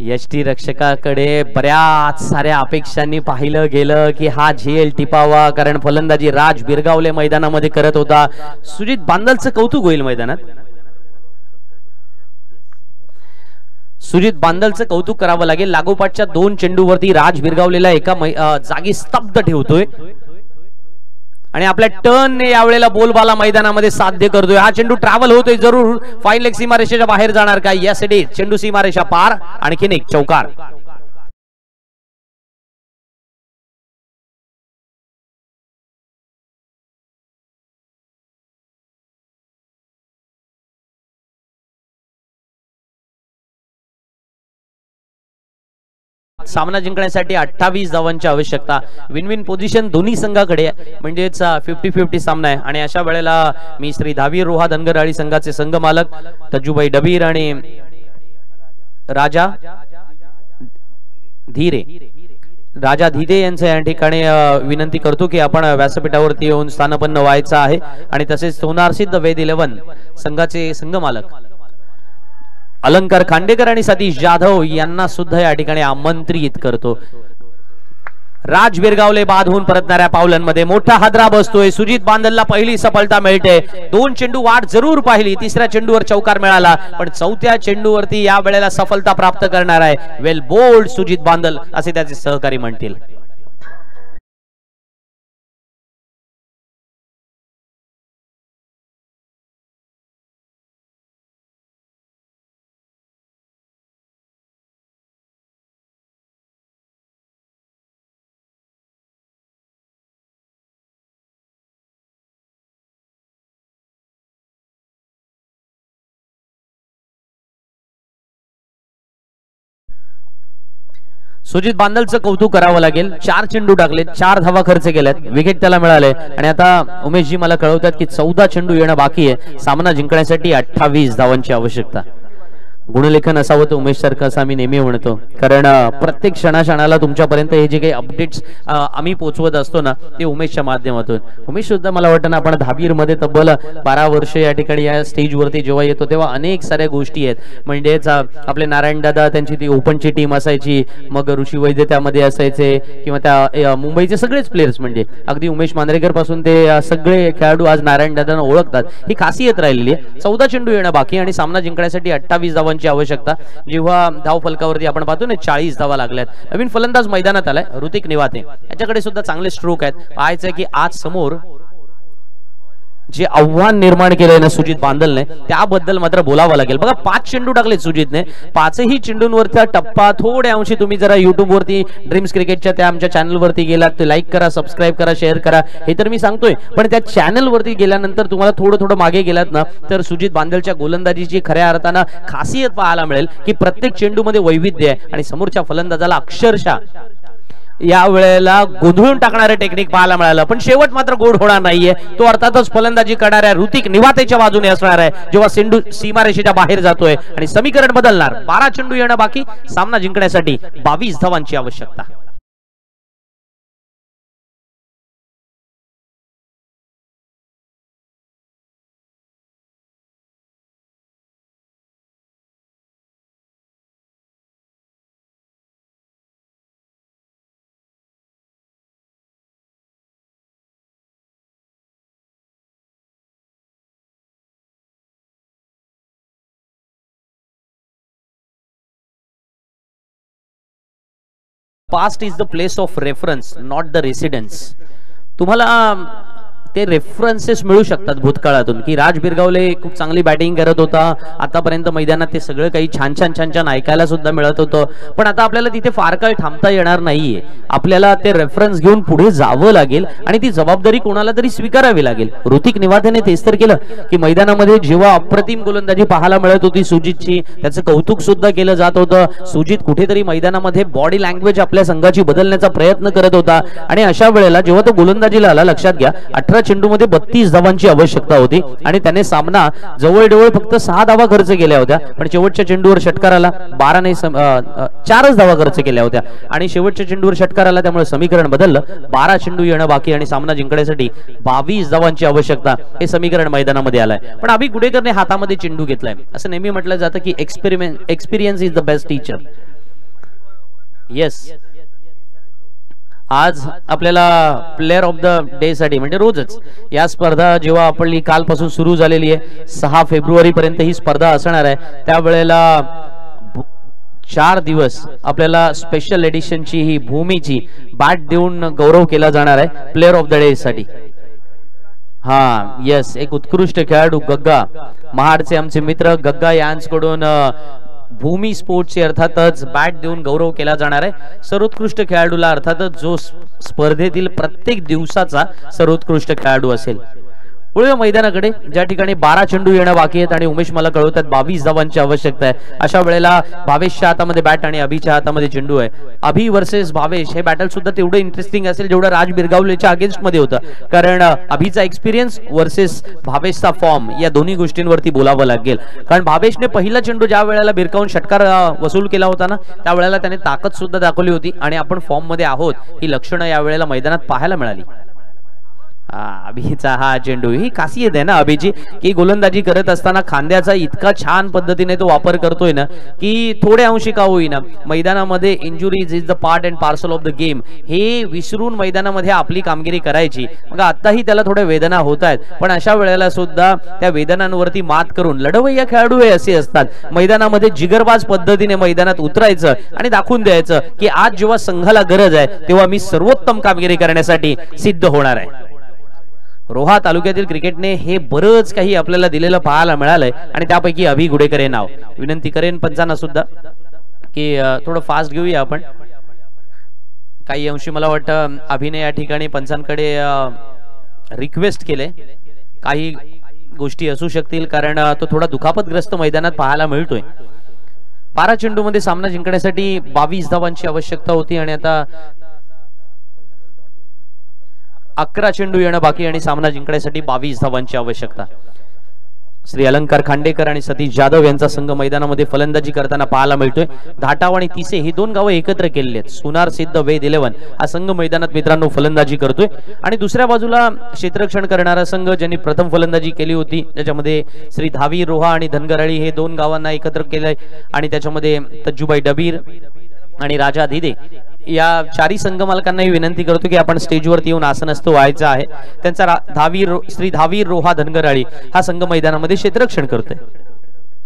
C: यष्टी रक्षकाकडे बऱ्याच साऱ्या अपेक्षांनी पाहिलं गेलं की हा झेल टिपावा, कारण फलंदाजी राज बिरगावले मैदानामध्ये करत होता. सुजित बांदलचं कौतुक होईल मैदानात. सुजित बांदलचं कौतुक करावं लागेल. लागोपाठच्या 2 चेंडूवरती राज बिरगावलेला एका जागी स्तब्ध ठेवतोय आणि आपल्या टर्नने यावेळेला बोलबाला मैदानामध्ये साध्य करतोय. हा चेंडू ट्रॅव्हल होतोय जरूर, फाईन लेग सीमारेषेच्या बाहेर जाणार का? Yes it is. चेंडू सीमारेषा पार, आणखीन एक चौकार. सामना जिंकण्यासाठी 28 धावांची आवश्यकता. विन विन पोझिशन दोन्ही संघाकडे, म्हणजेच 50-50 सामना आहे. आणि अशा वेळेला मी श्री धावीर रोहा धनगरवाडी संघाचे संघ मालक तज्जूबाई डबीर आणि राजा धीरे यांचं या ठिकाणी विनंती करतो की आपण व्यासपीठावरती येऊन स्थानपन्न व्हायचं आहे. आणि तसेच सोनार सिद्ध वेद 11 संघाचे संघ मालक अलंकार खांडेकर आणि सतीश जाधव यांना सुद्धा या ठिकाणी आमंत्रित करतो. राज बिरगावले बाद होऊन परतणाऱ्या पावलांमध्ये मोठा हादरा बसतोय. सुजित बांदलला पहिली सफलता मिळते. 2 चेंडू वाट जरूर पाहिली, तिसऱ्या चेंडूवर चौकार मिळाला, पण 4थ्या चेंडूवरती या वेळेला सफलता प्राप्त करणार आहे. वेल बोल्ड सुजित बांदल असे त्याचे सहकारी म्हणतील. सुजित बांदलचं कौतुक करावं लागेल. 4 चेंडू टाकलेत, 4 धावा खर्च केल्यात, विकेट त्याला मिळाले. आणि आता उमेशजी मला कळवतात की 14 चेंडू येणं बाकी आहे. सामना जिंकण्यासाठी 28 धावांची आवश्यकता. गुणलेखन असावं तर उमेश सारखं असं आम्ही नेहमी म्हणतो, कारण प्रत्येक क्षणाला तुमच्यापर्यंत हे जे काही अपडेट्स आम्ही पोहोचवत असतो ना, ते उमेशच्या माध्यमातून. उमेश सुद्धा मला वाटतं ना, आपण धाबीर मध्ये तब्बल 12 वर्ष या ठिकाणी या स्टेजवरती जेव्हा येतो तेव्हा अनेक साऱ्या गोष्टी आहेत. म्हणजेच आपले नारायण दादा त्यांची ती ओपनची टीम असायची, मग ऋषी वैद्य त्यामध्ये असायचे, किंवा त्या मुंबईचे सगळेच प्लेयर्स, म्हणजे अगदी उमेश मांजरेकर पासून ते सगळे खेळाडू आज नारायण दादांना ओळखतात. ही खासियत राहिलेली आहे. 14 चेंडू येणं बाकी आणि सामना जिंकण्यासाठी 28 धावांची आवश्यकता. जेव्हा धाव फलकावरती आपण पाहतो ना 40 धावा लागल्यात. नवीन फलंदाज मैदानात आलाय ऋतिक निवाते. याच्याकडे सुद्धा चांगले स्ट्रोक आहेत. पाहायचंय की आज समोर जे आव्हान निर्माण केलंय ना सुजित बांदलने, त्याबद्दल मात्र बोलावं लागेल. बघा 5 चेंडू टाकले सुजितने. 5ही चेंडूंवरचा टप्पा थोड्या अंशी तुम्ही जरा युट्यूब वरती ड्रीम्स क्रिकेटच्या त्या आमच्या चॅनल वरती गेलात तर लाईक करा, सबस्क्राईब करा, शेअर करा, हे तर मी सांगतोय. पण त्या चॅनल वरती गेल्यानंतर तुम्हाला थोडं मागे गेलात ना, तर सुजित बांदलच्या गोलंदाजीची खऱ्या अर्थानं खासियत पाहायला मिळेल की प्रत्येक चेंडूमध्ये वैविध्य आहे आणि समोरच्या फलंदाजाला अक्षरशः या वेळेला गोंधळून टाकणारे टेक्निक पाहायला मिळालं. पण शेवट मात्र गोड होणार नाहीये. तो अर्थातच फलंदाजी करणाऱ्या ऋतिक निवातेच्या बाजूने असणार आहे, जेव्हा चेंडू सीमारेषेच्या बाहेर जातोय. आणि समीकरण बदलणार. 12 चेंडू येणं बाकी. सामना जिंकण्यासाठी 22 धावांची आवश्यकता. Past is the place of reference not the residence. तुम्हाला ते रेफरन्सेस मिळू शकतात भूतकाळातून की राज बिरगावले खूप चांगली बॅटिंग करत होता, आतापर्यंत मैदानात ते सगळं काही छान छान छान छान ऐकायला सुद्धा मिळत होतं, पण आता आपल्याला तिथे फार काळ थांबता येणार नाहीये. आपल्याला ते रेफरन्स घेऊन पुढे जावं लागेल आणि ती जबाबदारी कोणाला तरी स्वीकारावी लागेल. ऋतिक निवाथेने तेच तर केलं की मैदानामध्ये जेव्हा अप्रतिम गोलंदाजी पाहायला मिळत होती सुजितची, त्याचं कौतुक सुद्धा केलं जात होतं. सुजित कुठेतरी मैदानामध्ये बॉडी लँग्वेज आपल्या संघाची बदलण्याचा प्रयत्न करत होता आणि अशा वेळेला जेव्हा तो गोलंदाजीला आला, लक्षात घ्या 18 चेंडूमध्ये 32 धावांची आवश्यकता होती आणि त्याने सामना जवळजवळ फक्त 6 धावा खर्च केल्या होत्या, पण शेवटच्या चेंडूवर षटकार आला. 4 धावा खर्च केल्या होत्या आणि शेवटच्या चेंडूवर षटकार आला, त्यामुळे समीकरण बदललं. 12 चेंडू येणं बाकी आणि सामना जिंकण्यासाठी 22 धावांची आवश्यकता, हे समीकरण मैदानामध्ये आलंय. पण अभि गुडेकरने हातामध्ये चेंडू घेतलाय. असं नेहमी म्हटलं जातं की experience is the best teacher. Yes, आज आपल्याला प्लेअर ऑफ द डे साठी म्हणजे रोजच या स्पर्धा जेव्हा आपली कालपासून सुरू झालेली आहे, 6 फेब्रुवारी पर्यंत ही स्पर्धा असणार आहे, त्यावेळेला 4 दिवस आपल्याला स्पेशल एडिशनची ही भूमीची बॅट देऊन गौरव केला जाणार आहे प्लेअर ऑफ द डे साठी. हा येस, एक उत्कृष्ट खेळाडू गग्गा, महाडचे आमचे मित्र गग्गा यांच्याकडून भूमी स्पोर्ट्सची अर्थातच बॅट देऊन गौरव केला जाणार आहे. सर्वोत्कृष्ट खेळाडूला अर्थातच जो स्पर्धेतील प्रत्येक दिवसाचा सर्वोत्कृष्ट खेळाडू असेल. वळूया मैदानाकडे, ज्या ठिकाणी 12 चेंडू येणं बाकी आहेत आणि उमेश मला कळवतात 22 धावांची आवश्यकता आहे. अशा वेळेला भावेशच्या हातामध्ये बॅट आणि अभिच्या हातामध्ये चेंडू आहे. अभि वर्सेस भावेश हे बॅटल सुद्धा तेवढं इंटरेस्टिंग असेल जेवढं राज बिरगावलेच्या अगेन्स्ट मध्ये होतं, कारण अभिचा एक्सपिरियन्स वर्सेस भावेशचा फॉर्म या दोन्ही गोष्टींवरती बोलावं लागेल. कारण भावेशने पहिला चेंडू ज्या वेळेला भिरकावून षटकार वसूल केला होता ना, त्यावेळेला त्याने ताकद सुद्धा दाखवली होती आणि आपण फॉर्म मध्ये आहोत ही लक्षणं या वेळेला मैदानात पाहायला मिळाली. अभिचा हा चेंडू, ही खासियत आहे ना अभिची की गोलंदाजी करत असताना खांद्याचा इतका छान पद्धतीने तो वापर करतोय ना की थोड्या अंशी का होईना मैदानामध्ये injuries is the part and parcel of the game हे विसरून मैदानामध्ये आपली कामगिरी करायची. मग आताही त्याला थोड्या वेदना होत आहेत, पण अशा वेळेला सुद्धा त्या वेदनांवरती मात करून लढवय्या खेळाडू हे असे असतात, मैदानामध्ये जिगरबाज पद्धतीने मैदानात उतरायचं आणि दाखवून द्यायचं की आज जेव्हा संघाला गरज आहे तेव्हा मी सर्वोत्तम कामगिरी करण्यासाठी सिद्ध होणार आहे. रोहा तालुक्यातील क्रिकेटने हे बरंच काही आपल्याला दिलेलं पाहायला मिळालंय आणि त्यापैकी अभि गुडेकर हे नाव. विनंती करेन पंचांना सुद्धा की थोडं फास्ट घेऊया आपण. काही अंशी मला वाटतं अभिने या ठिकाणी पंचांकडे रिक्वेस्ट केले, काही गोष्टी असू शकतील कारण तो थोडा दुखापतग्रस्त मैदानात पाहायला मिळतोय. 12 चेंडू मध्ये सामना जिंकण्यासाठी 22 धावांची आवश्यकता होती आणि आता 11 चेंडू येणं बाकी आणि सामना जिंकण्यासाठी 22 धावांची आवश्यकता. श्री अलंकार खांडेकर आणि सतीश जाधव यांचा संघ मैदानामध्ये फलंदाजी करताना पाहायला मिळतोय. धाटाव आणि तिसे ही 2 गावं एकत्र केलेली आहेत. सुनार सिद्ध वेद 11 हा संघ मैदानात मित्रांनो फलंदाजी करतोय आणि दुसऱ्या बाजूला क्षेत्ररक्षण करणारा संघ ज्यांनी प्रथम फलंदाजी केली होती ज्याच्यामध्ये श्री धावी रोहा आणि धनगरळी हे 2 गावांना एकत्र केलंय आणि त्याच्यामध्ये तज्जुबाई डबीर आणि राजा धिदे या 4ही संघ मालकांनाही विनंती करतो की आपण स्टेजवरती येऊन आसनस्थ व्हायचं आहे. त्यांचा श्री धावीर रोहा धनगराळी हा संघ मैदानामध्ये क्षेत्ररक्षण करतोय.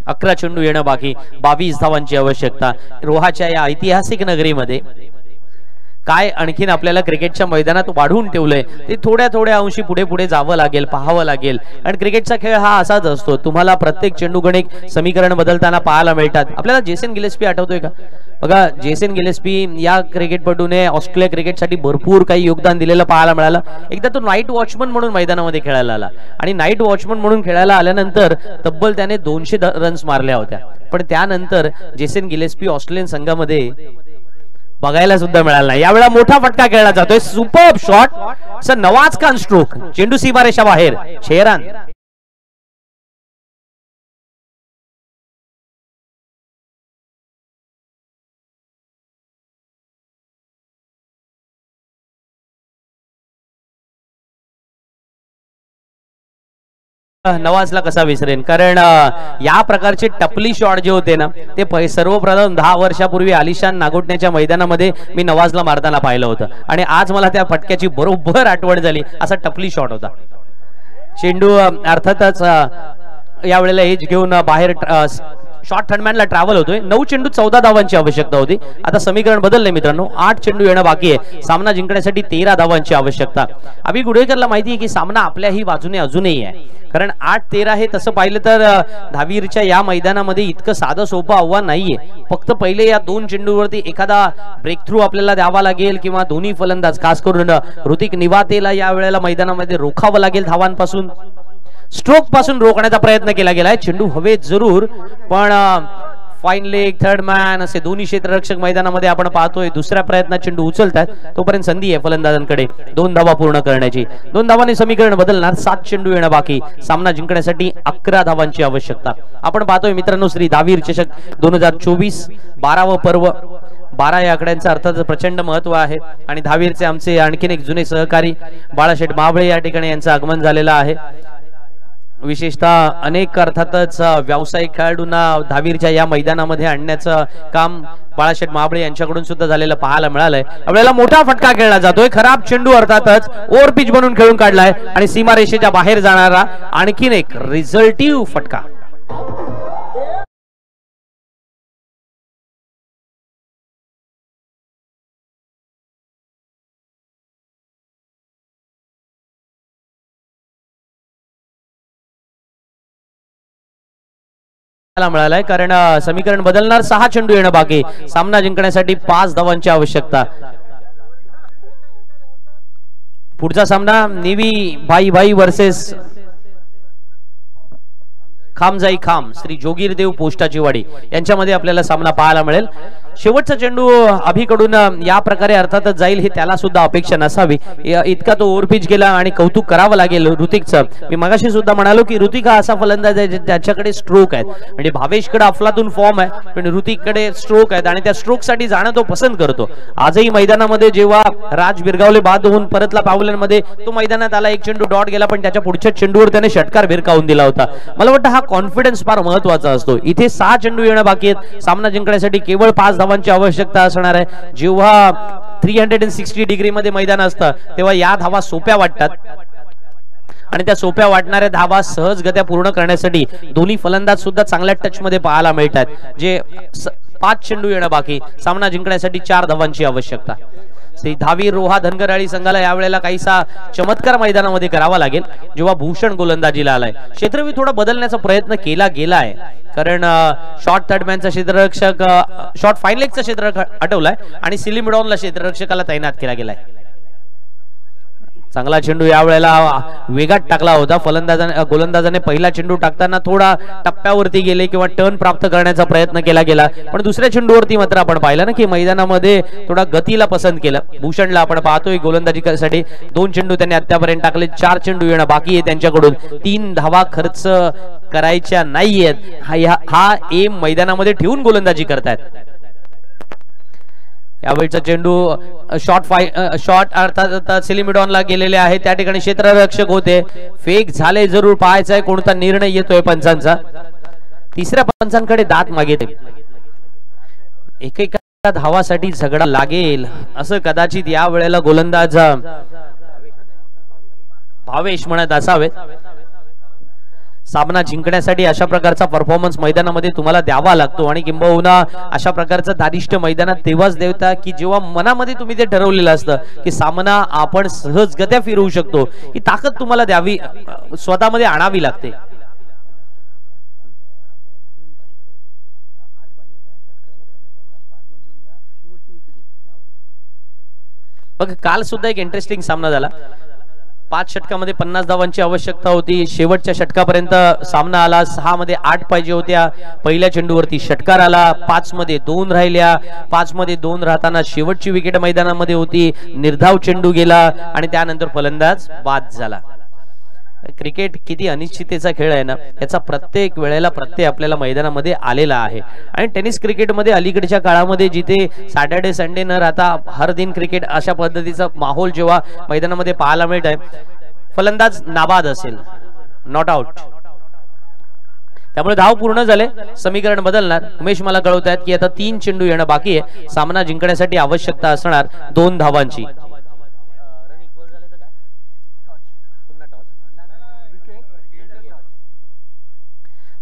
C: 11 चेंडू येणं बाकी, 22 धावांची आवश्यकता. रोहाच्या या ऐतिहासिक नगरीमध्ये काय आणखीन आपल्याला क्रिकेटच्या मैदानात वाढवून ठेवलंय ते थोड्या थोड्या अंशी पुढे पुढे जावं लागेल, पाहावं लागेल. आणि क्रिकेटचा खेळ हा असाच असतो, तुम्हाला प्रत्येक चेंडू गणिक समीकरण बदलताना पाहायला मिळतात. आपल्याला जेसन गिलेस्पी आठवतोय का? बघा, जेसन गिलेस्पी या क्रिकेटपटूने ऑस्ट्रेलिया क्रिकेटसाठी भरपूर काही योगदान दिलेलं पाहायला मिळालं. एकदा तो नाईट वॉचमन म्हणून मैदानामध्ये खेळायला आला आणि नाईट वॉचमन म्हणून खेळायला आल्यानंतर तब्बल त्याने 200 रन्स मारल्या होत्या. पण त्यानंतर जेसन गिलेस्पी ऑस्ट्रेलियन संघामध्ये बघायला सुद्धा मिळाला नाही. यावेळा मोठा फटका खेळला जातोय, superb shot, Nawaz Khan stroke, चेंडू सीमारेषा बाहेर, 6 रन. नवाजला कसा विसरेन, कारण या प्रकारचे टपली शॉट जे होते ना ते सर्वप्रथम 10 वर्षापूर्वी आलिशान नागोटण्याच्या मैदानामध्ये मी नवाजला मारताना पाहिलं होतं आणि आज मला त्या फटक्याची बरोबर आठवण झाली. असा टपली शॉट होता. चेंडू अर्थातच यावेळेला एज घेऊन बाहेर शॉर्ट थर्डमॅनला ट्रॅव्हल होतोय. 9 चेंडू 14 धावांची आवश्यकता होती. आता समीकरण बदलले मित्रांनो. 8 चेंडू येणं बाकी आहे. सामना जिंकण्यासाठी 13 धावांची आवश्यकता. अभि गुडेकरला माहिती आहे की सामना आपल्याही बाजूने अजूनही आहे. कारण 8-13 हे तसं पाहिलं तर धावीरच्या या मैदानामध्ये इतकं साधं सोपं आव्हान नाहीये. फक्त पहिले या 2 चेंडूवरती एखादा ब्रेक थ्रू आपल्याला द्यावा लागेल किंवा दोन्ही फलंदाज खास करून ऋतिक निवातेला या वेळेला मैदानामध्ये रोखावं लागेल. धावांपासून स्ट्रोक पासून रोखण्याचा प्रयत्न केला गेलाय. चेंडू हवेत जरूर पण फाईन लेग थर्ड मॅन असे दोन्ही क्षेत्ररक्षक मैदानामध्ये आपण पाहतोय. दुसऱ्या प्रयत्नात चेंडू उचलतात तोपर्यंत संधी आहे फलंदाजांकडे 2 धावा पूर्ण करण्याची. 2 धावांनी समीकरण बदलणार. 7 चेंडू येणं बाकी. सामना जिंकण्यासाठी 11 धावांची आवश्यकता. आपण पाहतोय मित्रांनो श्री धावीर चषक 2024 12व पर्व. 12 या आकड्यांचं अर्थात प्रचंड महत्व आहे आणि धावीरचे आमचे आणखीन एक जुने सहकारी बाळाशेठ माबळे या ठिकाणी यांचं आगमन झालेलं आहे. विशेषतः अनेक अर्थातच व्यावसायिक खेळाडूंना धावीरच्या या मैदानामध्ये आणण्याचं काम बाळाशेठ माबळे यांच्याकडून सुद्धा झालेलं पाहायला मिळालंय. आपल्याला मोठा फटका खेळला जातोय. खराब चेंडू अर्थातच ओव्हर पिच बनून खेळून काढलाय आणि सीमारेषेच्या बाहेर जाणारा आणखीन एक रिझल्टिव्ह फटका. मिळालाय कारण समीकरण बदलणार. 6 चेंडू येणं बाकी. सामना जिंकण्यासाठी 5 धावांची आवश्यकता. पुढचा सामना नेवी भाई वर्सेस खामजाई खाम श्री जोगीरदेव पोस्टाची वाडी यांच्यामध्ये आपल्याला सामना पाहायला मिळेल. शेवटचा चेंडू अभिकडून या प्रकारे अर्थातच जाईल हे त्याला सुद्धा अपेक्षा नसावी. इतका तो ओव्हरपिच गेला आणि कौतुक करावं लागेल ऋतिकचं. मी मगाशी सुद्धा म्हणालो की ऋतिक हा असा फलंदाज आहे ज्याच्याकडे स्ट्रोक आहेत. म्हणजे भावेशकडे अफलातून फॉर्म आहे पण ऋतिककडे स्ट्रोक आहेत आणि त्या स्ट्रोक साठी जाणं तो पसंत करतो. आजही मैदानामध्ये जेव्हा राज बिरगावले बाद होऊन परतला पावलांमध्ये तो मैदानात आला. 1 चेंडू डॉट गेला पण त्याच्या पुढच्या चेंडूवर त्याने षटकार भिरकावून दिला होता. मला वाटतं हा कॉन्फिडन्स फार महत्वाचा असतो. इथे 6 चेंडू येणं बाकी आहेत. सामना जिंकण्यासाठी केवळ 5 धावांची आवश्यकता असणार आहे. जेव्हा 360 डिग्री मध्ये मैदान असतं तेव्हा या धावा सोप्या वाटतात आणि त्या सोप्या वाटणाऱ्या धावा सहजगत्या पूर्ण करण्यासाठी दोन्ही फलंदाज सुद्धा चांगल्या टच मध्ये पाहायला मिळतात. जे 5 चेंडू येणं बाकी. सामना जिंकण्यासाठी 4 धावांची आवश्यकता. श्री धावीर रोहा धनगरवाडी संघाला यावेळेला काहीसा चमत्कार मैदानामध्ये करावा लागेल. जेव्हा भूषण गोलंदाजीला आलाय क्षेत्रविध थोडा बदलण्याचा प्रयत्न केला गेलाय कारण शॉर्ट थर्डमॅनचा क्षेत्ररक्षक शॉर्ट फाईन लेगचा क्षेत्ररक्षक हटवलाय आणि सिलिमिडॉनला क्षेत्ररक्षकाला तैनात केला गेलाय. चांगला चेंडू यावेळेला वेगात टाकला होता. गोलंदाजाने पहिला चेंडू टाकताना थोडा टप्प्यावरती गेले किंवा टर्न प्राप्त करण्याचा प्रयत्न केला गेला पण दुसऱ्या चेंडूवरती मात्र आपण पाहिलं ना की मैदानामध्ये थोडा गतीला पसंत केलं. भूषणला आपण पाहतोय गोलंदाजीसाठी 2 चेंडू त्यांनी आतापर्यंत टाकले. 4 चेंडू येणं बाकी आहे त्यांच्याकडून. 3 धावा खर्च करायच्या नाहीयेत. हा एम मैदानामध्ये ठेवून गोलंदाजी करतायत. यावेळचा चेंडू शॉर्ट अर्थात सिलिमिडॉनला गेलेले आहे. त्या ठिकाणी क्षेत्ररक्षक होते. फेक झाले जरूर. पाहायचा आहे कोणता निर्णय येतोय पंचांचा. तिसऱ्या पंचांकडे दात मागेते. एकेका धावासाठी झगडा लागेल असं कदाचित या वेळेला गोलंदाज भावेश म्हणत असावेत. सामना जिंकण्यासाठी अशा प्रकारचा परफॉर्मन्स मैदानामध्ये तुम्हाला द्यावा लागतो आणि किंबहुना अशा प्रकारचं दारिष्ट मैदानात तेव्हाच देवता की जेव्हा मनामध्ये तुम्ही ते ठरवलेलं असतं की सामना आपण सहजगत्या फिरवू शकतो. ही ताकद तुम्हाला द्यावी स्वतःमध्ये आणावी लागते. बघ काल सुद्धा एक इंटरेस्टिंग सामना झाला. 5 षटकामध्ये 50 धावांची आवश्यकता होती. शेवटच्या षटकापर्यंत सामना आला. 6 मध्ये 8 पाहिजे होत्या. पहिल्या चेंडूवरती षटकार आला. 5 मध्ये 2 राहिल्या. 5 मध्ये 2 राहताना शेवटची विकेट मैदानामध्ये होती. निर्धाव चेंडू गेला आणि त्यानंतर फलंदाज बाद झाला. क्रिकेट किती अनिश्चिततेचा खेळ आहे ना याचा प्रत्येक वेळेला प्रत्येक आपल्याला मैदानामध्ये आलेला आहे. आणि टेनिस क्रिकेटमध्ये अलीकडच्या काळामध्ये जिथे सॅटर्डे संडे न राहता हर दिन क्रिकेट अशा पद्धतीचा माहोल जेव्हा मैदानामध्ये पाहायला मिळत आहे. फलंदाज नाबाद असेल नॉट आउट. त्यामुळे धाव पूर्ण झाले. समीकरण बदलणार. उमेश मला कळवत आहेत की आता 3 चेंडू येणं बाकी आहे. सामना जिंकण्यासाठी आवश्यकता असणार 2 धावांची.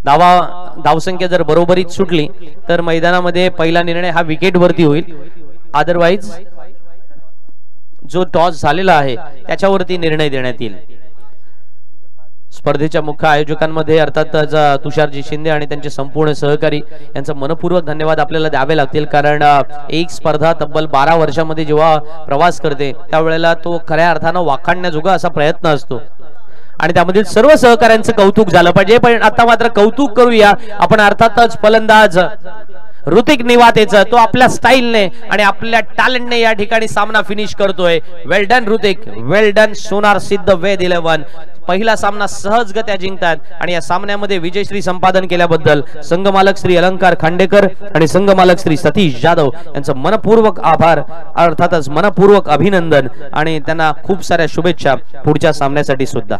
C: धावसंख्या जर बरोबरीत सुटली तर मैदानामध्ये पहिला निर्णय हा विकेट वरती होईल. अदरवाईज जो टॉस झालेला आहे त्याच्यावरती निर्णय देण्यात येईल. स्पर्धेच्या मुख्य आयोजकांमध्ये अर्थातच तुषारजी शिंदे आणि त्यांचे संपूर्ण सहकारी यांचा मनपूर्वक धन्यवाद आपल्याला द्यावे लागतील. कारण एक स्पर्धा तब्बल 12 वर्षामध्ये जेव्हा प्रवास करते त्यावेळेला तो खऱ्या अर्थानं वाखाणण्याजोगा असा प्रयत्न असतो आणि त्यामधील सर्व सहकाऱ्यांचं कौतुक झालं पाहिजे. पण आता मात्र कौतुक करूया आपण अर्थातच फलंदाज ऋतिक निवातेचं. तो आपल्या स्टाईलने आणि आपल्या टॅलेंटने या ठिकाणी सामना फिनिश करतोय. वेल डन ऋतिक, वेल डन. सोनार सिद्ध वेद 11 पहिला सामना सहजगत्या जिंकतात आणि या सामन्यामध्ये विजयश्री संपादन केल्याबद्दल संघमालक श्री अलंकार खांडेकर आणि संघमालक श्री सतीश जाधव यांचं मनपूर्वक आभार, अर्थातच मनपूर्वक अभिनंदन आणि त्यांना खूप साऱ्या शुभेच्छा पुढच्या सामन्यासाठी सुद्धा.